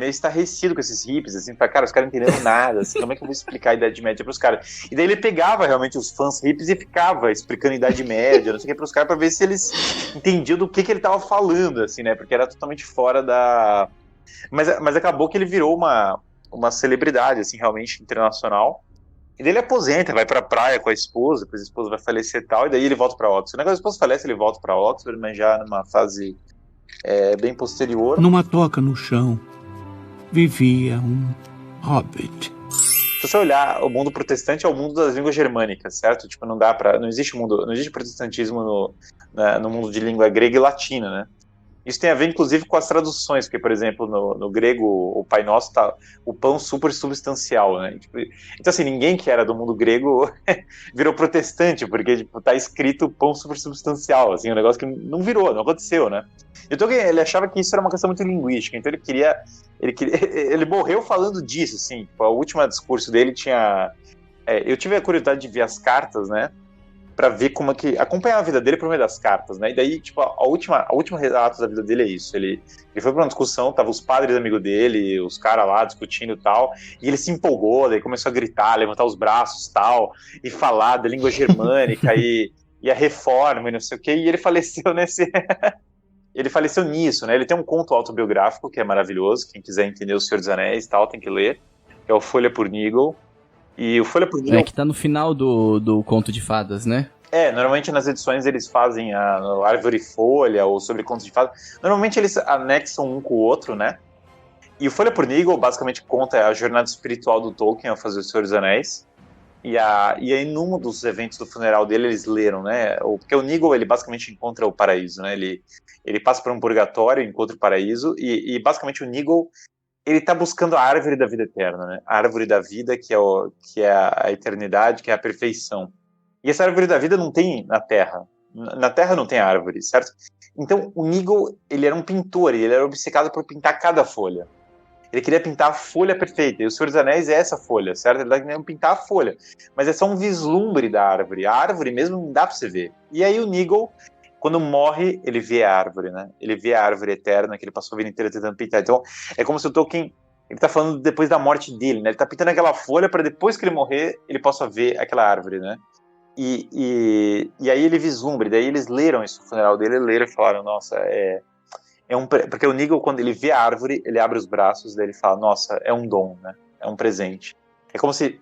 estarrecido com esses hippies, assim, pra, cara, os caras não entendendo nada, assim, como é que eu vou explicar a Idade Média pros caras? E daí ele pegava realmente os fãs hippies e ficava explicando a Idade Média, não sei o que, pros caras, pra ver se eles entendiam do que ele tava falando, assim, né, porque era totalmente fora da... Mas acabou que ele virou uma celebridade, assim, realmente internacional, e daí ele aposenta, vai pra praia com a esposa, depois a esposa vai falecer e tal, e daí ele volta pra Oxford. O negócio da esposa falece, ele volta pra Oxford, mas já numa fase bem posterior. Numa toca no chão vivia um hobbit. Se você olhar, o mundo protestante é o mundo das línguas germânicas, certo? Tipo, não existe protestantismo no mundo de língua grega e latina, né? Isso tem a ver, inclusive, com as traduções, porque, por exemplo, no grego, o Pai Nosso tá o pão super substancial, né? Tipo, então, assim, ninguém que era do mundo grego virou protestante, porque, tipo, tá escrito pão super substancial, assim, um negócio que não virou, não aconteceu, né? Então, ele achava que isso era uma questão muito linguística, então ele morreu falando disso, assim, tipo, o último discurso dele tinha... eu tive a curiosidade de ver as cartas, né? Pra ver como é que... acompanhar a vida dele por meio das cartas, né? E daí, tipo, a última relato da vida dele é isso. Ele foi pra uma discussão, tava os padres amigos dele, os caras lá discutindo e tal, e ele se empolgou, daí começou a gritar, levantar os braços e tal, e falar da língua germânica e a reforma e não sei o quê, e ele faleceu ele faleceu nisso, né? Ele tem um conto autobiográfico que é maravilhoso, quem quiser entender O Senhor dos Anéis e tal, tem que ler, que é o Folha por Nigel. E o Folha por Nigel... que tá no final do Conto de Fadas, né? Normalmente nas edições eles fazem a Árvore e Folha ou sobre Contos de Fadas. Normalmente eles anexam um com o outro, né? E o Folha por Nigel basicamente conta a jornada espiritual do Tolkien ao fazer O Senhor dos Anéis. E aí num dos eventos do funeral dele eles leram, né? Porque o Nigel, ele basicamente encontra o paraíso, né? Ele passa por um purgatório, encontra o paraíso, e basicamente o Nigel... ele está buscando a árvore da vida eterna, né? A árvore da vida, que é a eternidade, que é a perfeição. E essa árvore da vida não tem na Terra. Na Terra não tem árvore, certo? Então, o Nigel, ele era um pintor, e ele era obcecado por pintar cada folha. Ele queria pintar a folha perfeita, e o Senhor dos Anéis é essa folha, certo? Ele está querendo pintar a folha, mas é só um vislumbre da árvore. A árvore mesmo não dá para você ver. E aí o Nigel... quando morre, ele vê a árvore, né? Ele vê a árvore eterna que ele passou a vida inteira tentando pintar. Então, é como se o Tolkien, ele tá falando depois da morte dele, né? Ele tá pintando aquela folha para depois que ele morrer, ele possa ver aquela árvore, né? E aí ele vislumbra, daí eles leram isso no funeral dele, leram e falaram, nossa, porque o Nigel, quando ele vê a árvore, ele abre os braços, daí ele fala, nossa, é um dom, né? É um presente. É como se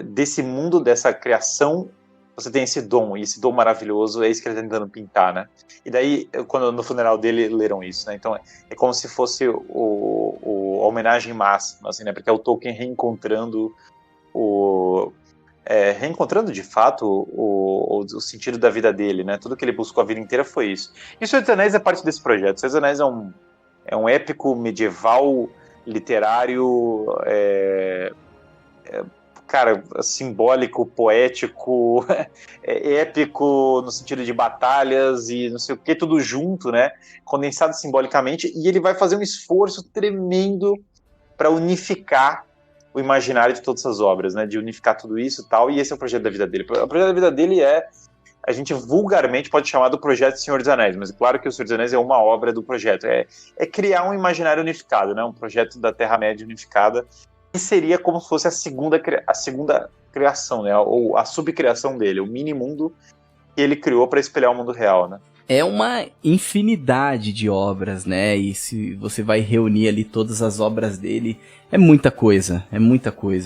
desse mundo, dessa criação, você tem esse dom, e esse dom maravilhoso é isso que ele está tentando pintar, né? E daí, quando no funeral dele leram isso, né? Então, é como se fosse a homenagem máxima, assim, né? Porque é o Tolkien reencontrando de fato o sentido da vida dele, né? Tudo que ele buscou a vida inteira foi isso. E o Senhor dos Anéis é parte desse projeto. O Senhor dos Anéis é um épico medieval literário, cara, simbólico, poético, épico no sentido de batalhas e não sei o que, tudo junto, né? Condensado simbolicamente, e ele vai fazer um esforço tremendo para unificar o imaginário de todas essas obras, né? De unificar tudo isso e tal, e esse é o projeto da vida dele. O projeto da vida dele a gente vulgarmente pode chamar do projeto Senhor dos Anéis, mas é claro que o Senhor dos Anéis é uma obra do projeto. É criar um imaginário unificado, né? Um projeto da Terra-média unificada, que seria como se fosse a segunda criação, né? Ou a subcriação dele, o mini-mundo que ele criou para espelhar o mundo real, né? É uma infinidade de obras, né? E se você vai reunir ali todas as obras dele, é muita coisa,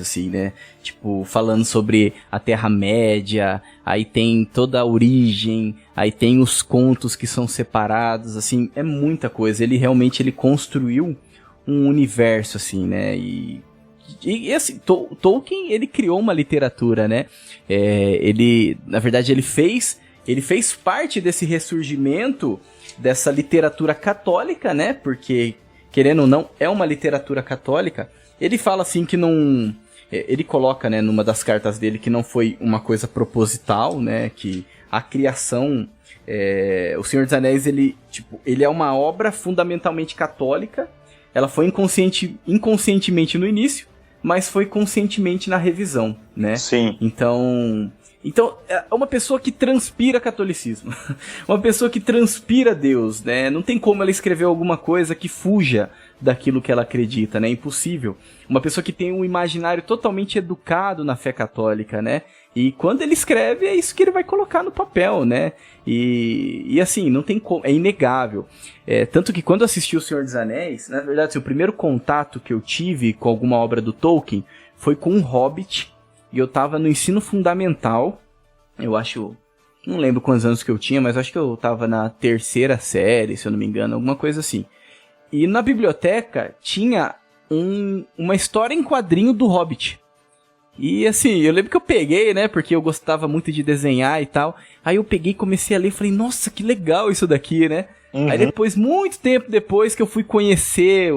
assim, né? Tipo, falando sobre a Terra-média, aí tem toda a origem, aí tem os contos que são separados, assim, é muita coisa. Ele realmente construiu um universo, assim, né? E assim, Tolkien, ele criou uma literatura, né? Na verdade, ele fez parte desse ressurgimento dessa literatura católica, né? Porque, querendo ou não, é uma literatura católica. Ele fala assim que não... Ele coloca, né, numa das cartas dele que não foi uma coisa proposital, né? Que a criação... O Senhor dos Anéis, ele é uma obra fundamentalmente católica. Ela foi inconscientemente no início, mas foi conscientemente na revisão, né? Sim. Então, é uma pessoa que transpira catolicismo. Uma pessoa que transpira Deus, né? Não tem como ela escrever alguma coisa que fuja daquilo que ela acredita, né? É impossível. Uma pessoa que tem um imaginário totalmente educado na fé católica, né? E quando ele escreve, é isso que ele vai colocar no papel, né? E assim, não tem como, é inegável. Tanto que quando eu assisti O Senhor dos Anéis, na verdade, assim, o primeiro contato que eu tive com alguma obra do Tolkien foi com um Hobbit. E eu tava no ensino fundamental, eu acho, não lembro quantos anos que eu tinha, mas acho que eu tava na 3ª série, se eu não me engano, alguma coisa assim. E na biblioteca tinha uma história em quadrinho do Hobbit. E assim, eu lembro que eu peguei, né, porque eu gostava muito de desenhar e tal. Aí eu peguei e comecei a ler e falei, nossa, que legal isso daqui, né? Uhum. Aí depois, muito tempo depois, que eu fui conhecer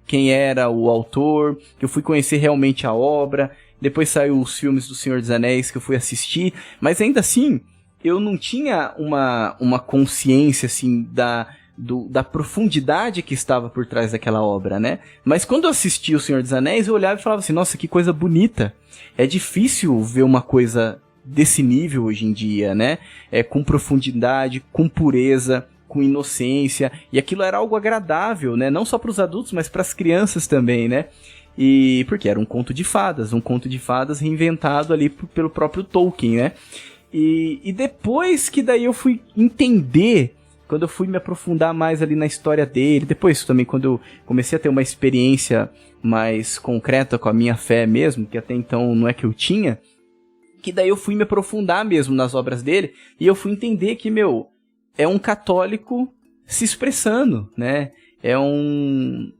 quem era o autor, que eu fui conhecer realmente a obra. Depois saiu os filmes do Senhor dos Anéis que eu fui assistir. Mas ainda assim, eu não tinha uma consciência, assim, da profundidade que estava por trás daquela obra, né? Mas quando eu assisti o Senhor dos Anéis, eu olhava e falava assim, nossa, que coisa bonita. É difícil ver uma coisa desse nível hoje em dia, né? Com profundidade, com pureza, com inocência. E aquilo era algo agradável, né? Não só para os adultos, mas para as crianças também, né? E porque era um conto de fadas reinventado ali pelo próprio Tolkien, né? E depois que daí eu fui entender, quando eu fui me aprofundar mais ali na história dele, depois também quando eu comecei a ter uma experiência mais concreta com a minha fé mesmo, que até então não é que eu tinha, que daí eu fui me aprofundar mesmo nas obras dele, e eu fui entender que, é um católico se expressando, né? É um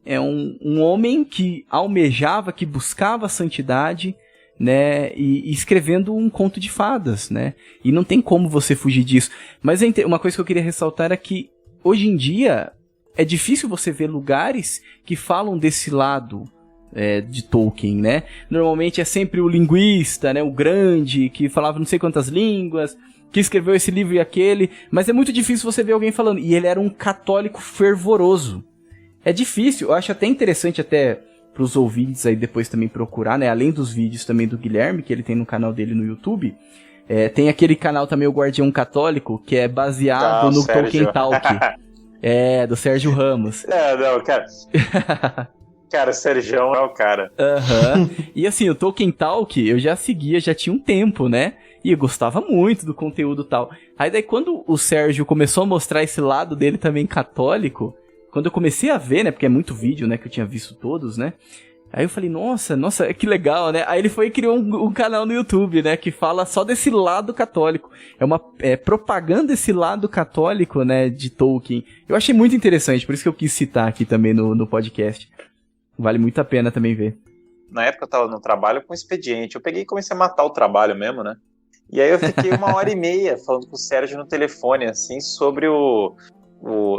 homem que almejava, que buscava a santidade, né, e escrevendo um conto de fadas, né, e não tem como você fugir disso. Mas uma coisa que eu queria ressaltar era que, hoje em dia, é difícil você ver lugares que falam desse lado de Tolkien, né. Normalmente é sempre o linguista, né, o grande, que falava não sei quantas línguas, que escreveu esse livro e aquele, mas é muito difícil você ver alguém falando, e ele era um católico fervoroso. É difícil, eu acho até interessante até para os ouvintes aí depois também procurar, né? Além dos vídeos também do Guilherme, que ele tem no canal dele no YouTube, tem aquele canal também, o Guardião Católico, que é baseado no Tolkien Talk. Do Sérgio Ramos. Não, cara. Cara, o Sergião é o cara. E assim, o Tolkien Talk eu já seguia, já tinha um tempo, né? E eu gostava muito do conteúdo e tal. Aí daí quando o Sérgio começou a mostrar esse lado dele também católico, quando eu comecei a ver, né, porque é muito vídeo, né, que eu tinha visto todos, né, aí eu falei, nossa, que legal, né, aí ele foi e criou um canal no YouTube, né, que fala só desse lado católico, propaganda esse lado católico, né, de Tolkien. Eu achei muito interessante, por isso que eu quis citar aqui também no podcast. Vale muito a pena também ver. Na época eu tava no trabalho com expediente, eu peguei e comecei a matar o trabalho mesmo, né, e aí eu fiquei 1h30 falando com o Sérgio no telefone, assim, sobre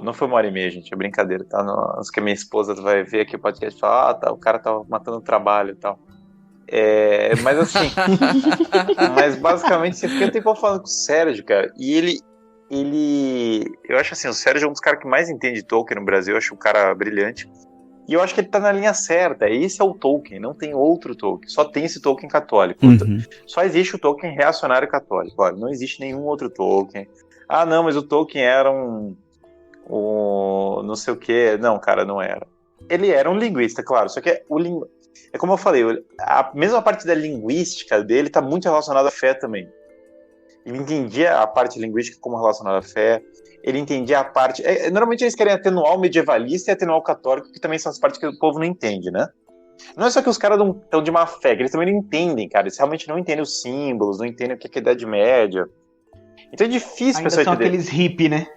não foi 1h30, gente, é brincadeira, tá? Antes que a minha esposa vai ver aqui o podcast e falar, o cara tava matando o trabalho e tal. Mas assim, mas basicamente você fica um tempo falando com o Sérgio, cara, e eu acho assim, o Sérgio é um dos caras que mais entende Tolkien no Brasil, eu acho um cara brilhante, e eu acho que ele tá na linha certa, esse é o Tolkien, não tem outro Tolkien, só tem esse Tolkien católico, só existe o Tolkien reacionário católico, olha, não existe nenhum outro Tolkien. Não, mas o Tolkien era um não sei o que, não, cara, não era. Ele era um linguista, claro, só que é como eu falei, a mesma parte da linguística dele está muito relacionada à fé também. Ele entendia a parte linguística como relacionada à fé, ele entendia a parte... normalmente eles querem atenuar o medievalista e atenuar o católico, que também são as partes que o povo não entende, né? Não é só que os caras não estão de má fé, que eles também não entendem, cara, eles realmente não entendem os símbolos, não entendem o que é a Idade Média. Então é difícil... Ainda são entender. Aqueles hippie, né?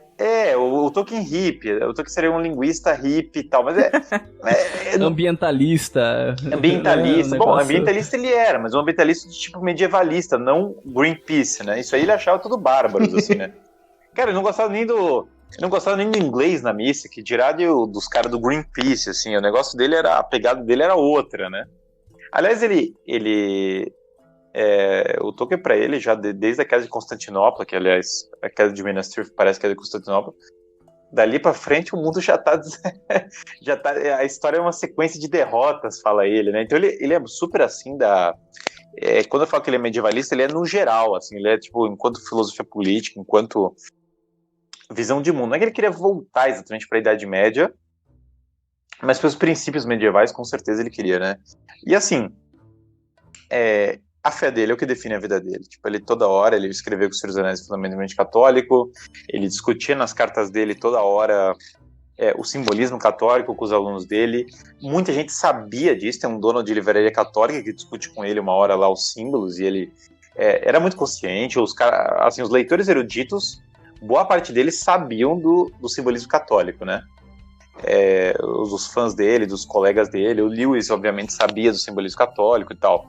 O Tolkien hippie, o Tolkien seria um linguista hippie e tal, mas ambientalista. Bom, ambientalista ele era, mas um ambientalista de tipo medievalista, não Greenpeace, né? Isso aí ele achava tudo bárbaros, assim, né? Cara, eu não gostava nem do inglês na missa, que dirá dos caras do Greenpeace, assim, o negócio dele a pegada dele era outra, né? Aliás, o Tolkien pra ele, já desde a queda de Constantinopla, que aliás, a queda de Minas Tirith parece que é de Constantinopla, dali pra frente o mundo já tá, a história é uma sequência de derrotas, fala ele, né? Então ele é super assim quando eu falo que ele é medievalista, ele é no geral, assim, ele é tipo, enquanto filosofia política, enquanto visão de mundo. Não é que ele queria voltar exatamente pra Idade Média, mas pelos princípios medievais, com certeza ele queria, né? E assim, a fé dele é o que define a vida dele. Tipo, ele toda hora, ele escreveu que o Senhor dos Anéis é fundamentalmente católico, ele discutia nas cartas dele toda hora o simbolismo católico com os alunos dele. Muita gente sabia disso, tem um dono de livraria católica que discute com ele uma hora lá os símbolos, e ele era muito consciente. Os leitores eruditos, boa parte deles sabiam do simbolismo católico, né? os fãs dele, dos colegas dele. O Lewis, obviamente, sabia do simbolismo católico e tal.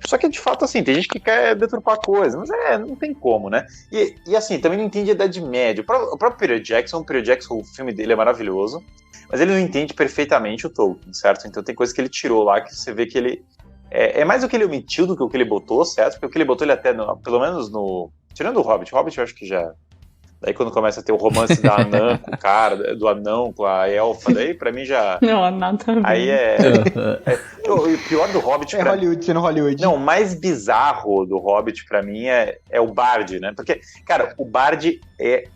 Só que, de fato, assim, tem gente que quer deturpar coisa, mas não tem como, né? E assim, também não entende a Idade Média. O próprio Peter Jackson, o filme dele é maravilhoso, mas ele não entende perfeitamente o Tolkien, certo? Então tem coisa que ele tirou lá, que você vê que ele... É mais o que ele omitiu do que o que ele botou, certo? Porque o que ele botou, ele até, pelo menos no... Tirando o Hobbit eu acho que já... Daí quando começa a ter o romance da anã com o cara, do anão com a elfa, daí pra mim já... Não, nada a ver. Aí o pior do Hobbit... Hollywood, sendo Hollywood. Não, o mais bizarro do Hobbit pra mim é o Bard, né? Porque, cara, o Bard é...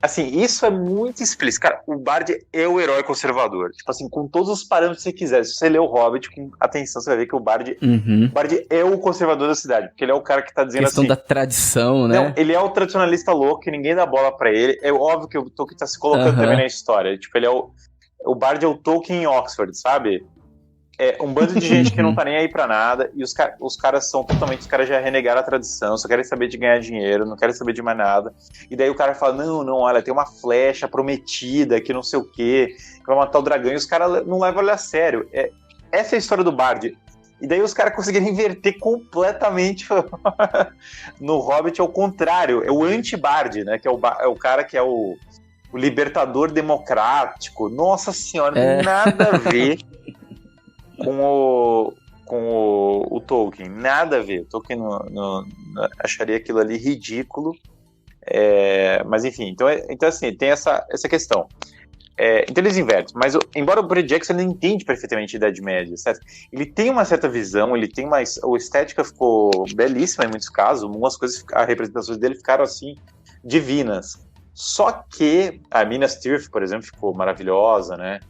Assim, isso é muito explícito. Cara, o Bard é o herói conservador. Tipo assim, com todos os parâmetros que você quiser. Se você ler o Hobbit com atenção, você vai ver que o Bard é o conservador da cidade. Porque ele é o cara que tá dizendo questão assim... da tradição, né? Não, ele é o tradicionalista louco, que ninguém dá bola pra ele. É óbvio que o Tolkien tá se colocando também na história. Tipo, ele é o Bard é o Tolkien em Oxford, sabe? É um bando de gente que não tá nem aí pra nada, e os caras são totalmente, os caras já renegaram a tradição, só querem saber de ganhar dinheiro, não querem saber de mais nada. E daí o cara fala, não, olha, tem uma flecha prometida que não sei o quê, que vai matar o dragão, e os caras não levam ele a sério. Essa é a história do Bard. E daí os caras conseguiram inverter completamente no Hobbit, ao contrário, é o anti-Bard, né, que é o cara que é o libertador democrático. Nossa senhora, nada a ver com o Tolkien, nada a ver. O Tolkien acharia aquilo ali ridículo, mas enfim, então assim, tem essa questão. Então eles invertem, mas embora o Peter Jackson ele entende perfeitamente a Idade Média, certo? Ele tem uma certa visão, ele tem a estética ficou belíssima em muitos casos, algumas coisas, as representações dele ficaram assim, divinas. Só que a Minas Tirith, por exemplo, ficou maravilhosa, né?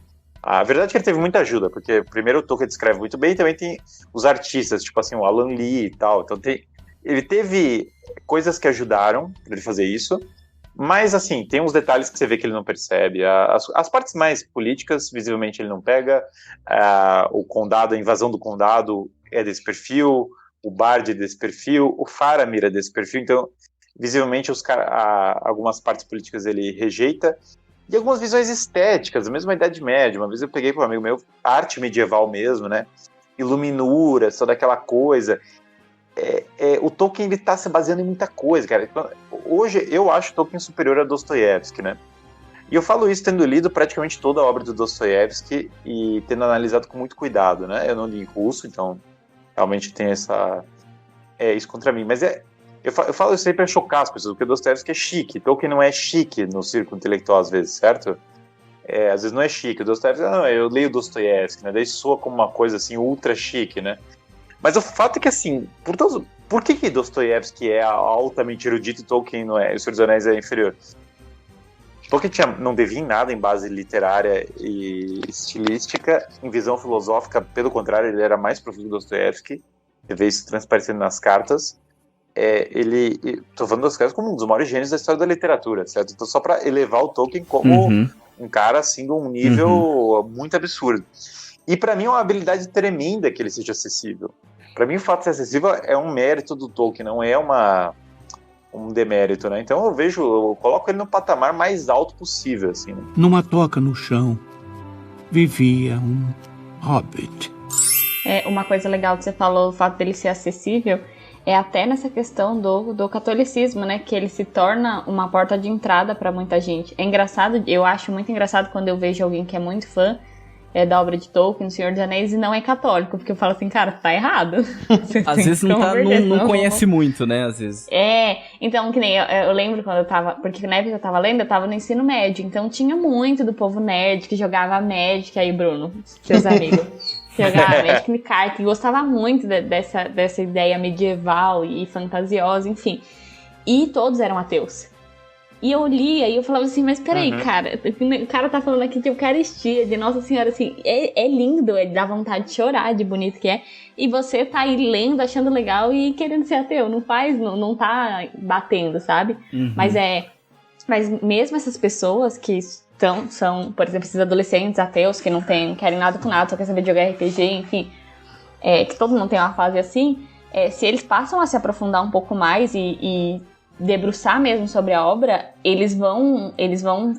A verdade é que ele teve muita ajuda, porque primeiro o Tolkien descreve muito bem, e também tem os artistas, tipo assim, o Alan Lee e tal. Então ele teve coisas que ajudaram pra ele fazer isso, mas assim, tem uns detalhes que você vê que ele não percebe. As partes mais políticas, visivelmente ele não pega. O condado, a invasão do condado é desse perfil, o Bard é desse perfil, o Faramir é desse perfil, então visivelmente algumas partes políticas ele rejeita. E algumas visões estéticas, a mesma Idade Média. Uma vez eu peguei para um amigo meu, arte medieval mesmo, né? Iluminura, toda aquela coisa. O Tolkien, ele tá se baseando em muita coisa, cara. Hoje, eu acho o Tolkien superior a Dostoiévski, né? E eu falo isso tendo lido praticamente toda a obra do Dostoiévski e tendo analisado com muito cuidado, né? Eu não li em russo, então realmente tem isso contra mim. Mas eu falo isso aí pra chocar as pessoas, porque o Dostoiévski é chique. Tolkien não é chique no círculo intelectual, às vezes, certo? Às vezes não é chique. O Dostoiévski, não, eu leio Dostoiévski, né? Daí soa como uma coisa, assim, ultra chique, né? Mas o fato é que, assim, por que Dostoiévski é altamente erudito e Tolkien não é? E o Senhor dos Anéis é inferior? Tolkien não devia em nada em base literária e estilística, em visão filosófica, pelo contrário, ele era mais profundo que Dostoiévski. Você vê isso transparecendo nas cartas. Tô falando das cartas como um dos maiores gênios da história da literatura, certo? Então, só para elevar o Tolkien como um cara, assim, de um nível muito absurdo. E para mim é uma habilidade tremenda que ele seja acessível. Para mim o fato de ser acessível é um mérito do Tolkien, não é um demérito, né? Então eu coloco ele no patamar mais alto possível, assim, né? Numa toca no chão, vivia um hobbit. Uma coisa legal que você falou, o fato dele ser acessível, é até nessa questão do catolicismo, né? Que ele se torna uma porta de entrada para muita gente. É engraçado, eu acho muito engraçado quando eu vejo alguém que é muito fã da obra de Tolkien, O Senhor dos Anéis, e não é católico, porque eu falo assim, cara, tá errado. Às vezes não conhece muito, né, às vezes. Então, que nem eu lembro quando eu tava, porque na época que eu tava lendo, eu tava no ensino médio, então tinha muito do povo nerd que jogava Magic, aí Bruno, seus amigos, jogava Magic no kart, que gostava muito dessa ideia medieval e fantasiosa, enfim. E todos eram ateus. E eu lia e eu falava assim, mas peraí, cara, o cara tá falando aqui de Eucaristia, de Nossa Senhora, assim, é lindo, dá vontade de chorar, de bonito que é, e você tá aí lendo, achando legal e querendo ser ateu, não tá batendo, sabe? Mas mesmo essas pessoas que são, por exemplo, esses adolescentes ateus que não querem nada com nada, só querem saber de jogar RPG, enfim, que todo mundo tem uma fase assim, se eles passam a se aprofundar um pouco mais e debruçar mesmo sobre a obra, eles vão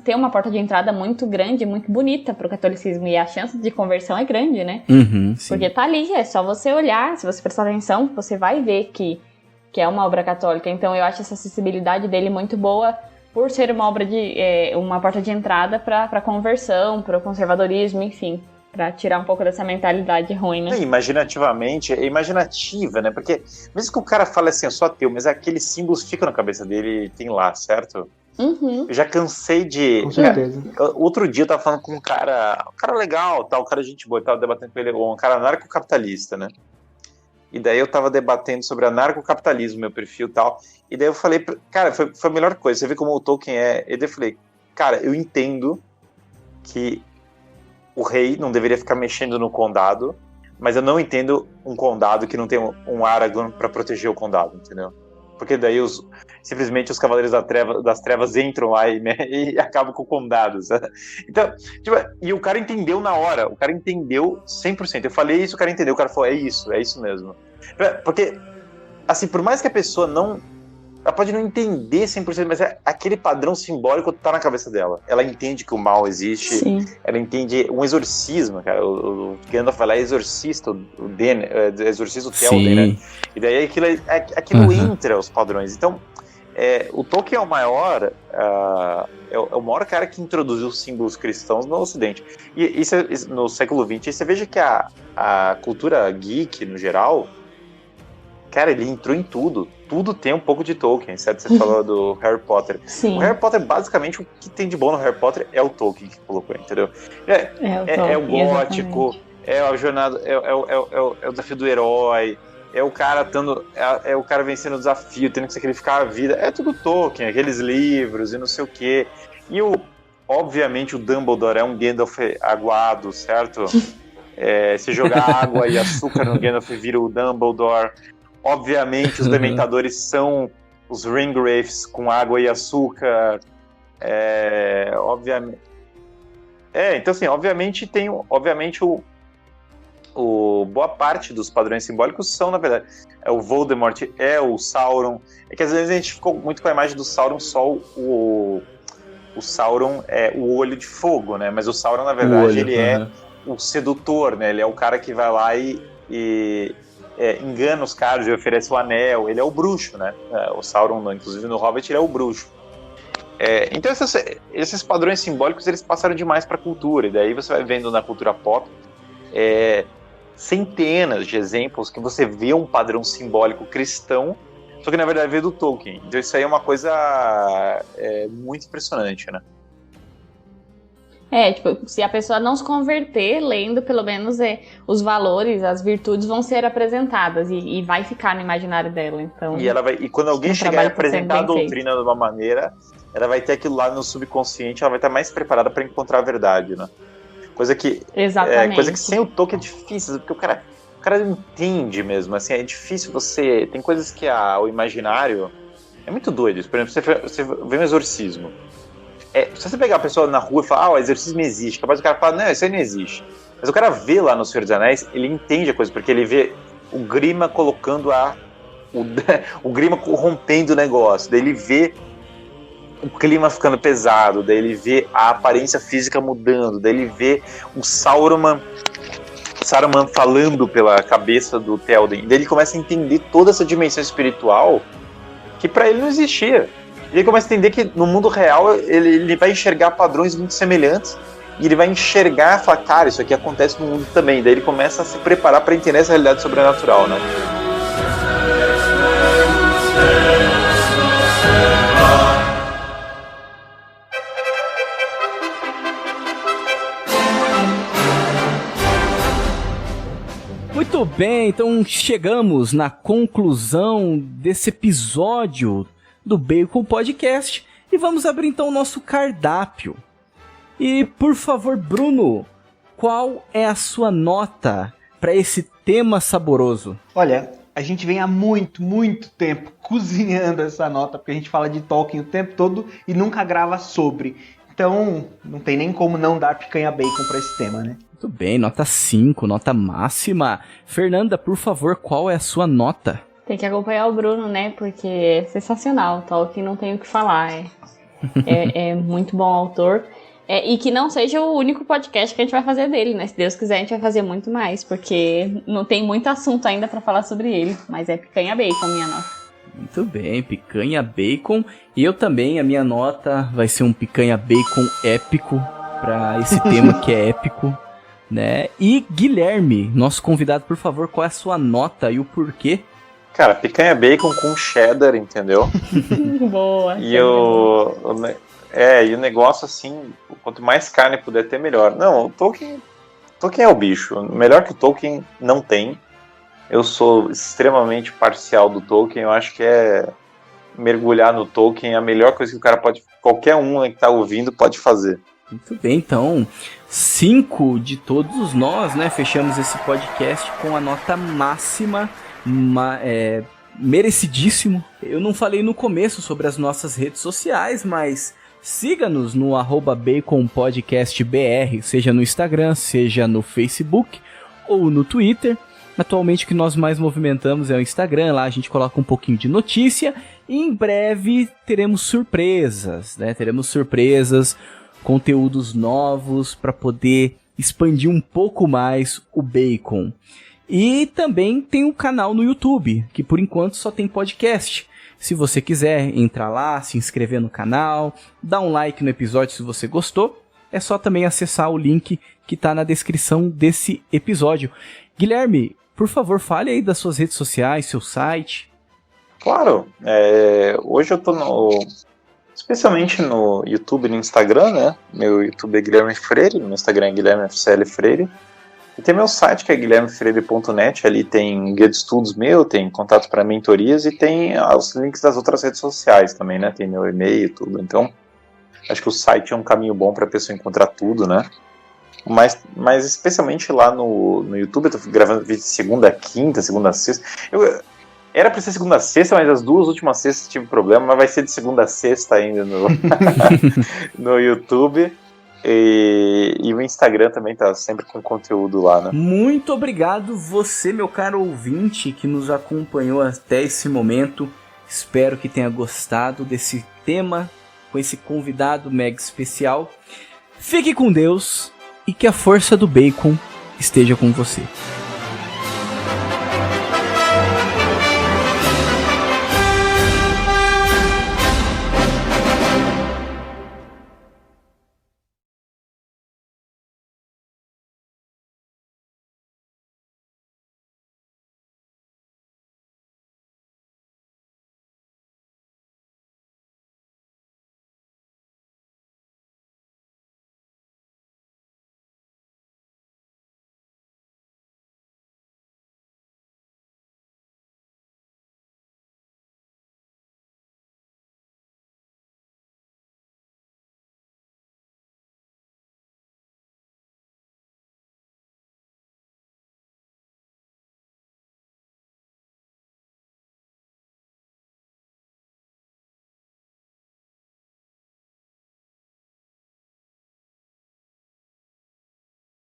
ter uma porta de entrada muito grande, muito bonita pro catolicismo, e a chance de conversão é grande, né? Uhum, sim. Porque tá ali, é só você olhar, se você prestar atenção, você vai ver que é uma obra católica. Então eu acho essa acessibilidade dele muito boa, por ser uma obra uma porta de entrada pra conversão, pro conservadorismo, enfim. Pra tirar um pouco dessa mentalidade ruim, né? Imaginativamente, é imaginativa, né? Porque mesmo que o cara fale assim, eu sou ateu, mas aqueles símbolos ficam na cabeça dele e tem lá, certo? Uhum. Eu já cansei de... Com certeza. Outro dia eu tava falando com um cara legal, tal, um cara gente boa, eu tava debatendo com ele, um cara anarcocapitalista, né? E daí eu tava debatendo sobre anarcocapitalismo, meu perfil e tal, e daí eu falei, cara, foi a melhor coisa, você vê como o Tolkien é, e daí eu falei, cara, eu entendo que o rei não deveria ficar mexendo no condado, mas eu não entendo um condado que não tem um Aragorn pra proteger o condado, entendeu? Porque daí simplesmente os Cavaleiros das Trevas entram lá e acabam com o condado, sabe? Então, tipo, e o cara entendeu na hora, o cara entendeu 100%. Eu falei isso, o cara entendeu, o cara falou, é isso mesmo. Porque, assim, por mais que a pessoa ela pode não entender 100%, mas aquele padrão simbólico tá na cabeça dela. Ela entende que o mal existe. Sim. Ela entende um exorcismo, cara. O Gandalf vai lá e exorcista exorcista o Théoden, né? E daí aquilo entra os padrões. Então, o Tolkien é o maior cara que introduziu os símbolos cristãos no Ocidente. E isso no século XX. E você veja que a cultura geek, no geral, cara, ele entrou em tudo. Tudo tem um pouco de Tolkien, certo? Você falou do Harry Potter. Sim. O Harry Potter, basicamente, o que tem de bom no Harry Potter é o Tolkien que colocou, entendeu? É o gótico, exatamente. É a jornada, é o desafio do herói, é o cara vencendo o desafio, tendo que sacrificar a vida. É tudo Tolkien, aqueles livros e não sei o quê. E obviamente o Dumbledore é um Gandalf aguado, certo? Se jogar água e açúcar no Gandalf vira o Dumbledore. Obviamente, os Dementadores são os Ringwraiths com água e açúcar. Obviamente. Então, assim, obviamente boa parte dos padrões simbólicos são, na verdade, o Voldemort, o Sauron. É que às vezes a gente ficou muito com a imagem do Sauron, só o Sauron é o olho de fogo, né? Mas o Sauron, na verdade, ele é o sedutor, né? Ele é o cara que vai lá e engana os caras e oferece o anel. Ele é o bruxo, né? O Sauron, inclusive no Hobbit, ele é o bruxo. Então esses padrões simbólicos, eles passaram demais para a cultura. E daí você vai vendo na cultura pop centenas de exemplos que você vê um padrão simbólico cristão, só que na verdade veio do Tolkien. Então isso aí é uma coisa muito impressionante, né? Tipo, se a pessoa não se converter, lendo, pelo menos os valores, as virtudes vão ser apresentadas e vai ficar no imaginário dela. Então, e quando alguém chegar e apresentar a doutrina de uma maneira, ela vai ter aquilo lá no subconsciente, ela vai estar mais preparada para encontrar a verdade, né? Coisa que sem o Tolkien é difícil, porque o cara entende mesmo, assim, é difícil tem coisas que o imaginário é muito doido. Por exemplo, você vê um exorcismo. Se você pegar a pessoa na rua e falar, o exorcismo existe, capaz do cara falar, não, isso aí não existe. Mas o cara vê lá no Senhor dos Anéis, ele entende a coisa, porque ele vê o Grima colocando o Grima corrompendo o negócio, daí ele vê o clima ficando pesado, daí ele vê a aparência física mudando, daí ele vê o Saruman falando pela cabeça do Théoden, daí ele começa a entender toda essa dimensão espiritual que pra ele não existia. E ele começa a entender que no mundo real ele vai enxergar padrões muito semelhantes e ele vai enxergar e falar, cara, isso aqui acontece no mundo também. Daí ele começa a se preparar para entender essa realidade sobrenatural, né? Muito bem, então chegamos na conclusão desse episódio do Bacon Podcast e vamos abrir então o nosso cardápio. E por favor, Bruno, qual é a sua nota para esse tema saboroso? Olha, a gente vem há muito, muito tempo cozinhando essa nota, porque a gente fala de Tolkien o tempo todo e nunca grava sobre. Então, não tem nem como não dar picanha bacon para esse tema, né? Muito bem, nota 5, nota máxima. Fernanda, por favor, qual é a sua nota? Tem que acompanhar o Bruno, né? Porque é sensacional. Tolkien não tem o que falar. É muito bom autor. E que não seja o único podcast que a gente vai fazer dele, né? Se Deus quiser, a gente vai fazer muito mais. Porque não tem muito assunto ainda pra falar sobre ele. Mas é picanha bacon, minha nota. Muito bem, picanha bacon. E eu também, a minha nota vai ser um picanha bacon épico pra esse tema que é épico, né? E Guilherme, nosso convidado, por favor, qual é a sua nota e o porquê? Cara, picanha bacon com cheddar, entendeu? Boa. E o negócio assim, quanto mais carne puder ter, melhor. Não, o Tolkien é o bicho. Melhor que o Tolkien não tem. Eu sou extremamente parcial do Tolkien. Eu acho que mergulhar no Tolkien é a melhor coisa que o cara pode, qualquer um que tá ouvindo pode fazer. Muito bem, então 5 de todos nós, né, fechamos esse podcast com a nota máxima, merecidíssimo. Eu não falei no começo sobre as nossas redes sociais, mas siga-nos no @baconpodcastbr, seja no Instagram, seja no Facebook ou no Twitter. Atualmente o que nós mais movimentamos é o Instagram, lá a gente coloca um pouquinho de notícia e em breve teremos surpresas, né? Teremos surpresas, conteúdos novos para poder expandir um pouco mais o Bacon. E também tem um canal no YouTube, que por enquanto só tem podcast. Se você quiser entrar lá, se inscrever no canal, dar um like no episódio se você gostou, é só também acessar o link que está na descrição desse episódio. Guilherme, por favor, fale aí das suas redes sociais, seu site. Claro, hoje eu tô especialmente no YouTube e no Instagram, né? Meu YouTube é Guilherme Freire, meu Instagram é Guilherme FCL Freire. E tem meu site que é guilhermefreire.net, ali tem guia de estudos meu, tem contatos para mentorias e tem os links das outras redes sociais também, né? Tem meu e-mail e tudo. Então, acho que o site é um caminho bom para a pessoa encontrar tudo, né? Mas especialmente lá no YouTube, eu tô gravando vídeo de segunda a quinta, segunda a sexta. Era pra ser segunda a sexta, mas as 2 últimas sextas tive problema, mas vai ser de segunda a sexta ainda no YouTube. E o Instagram também tá sempre com conteúdo lá, né? Muito obrigado você, meu caro ouvinte, que nos acompanhou até esse momento. Espero que tenha gostado desse tema, com esse convidado mega especial. Fique com Deus e que a força do bacon esteja com você.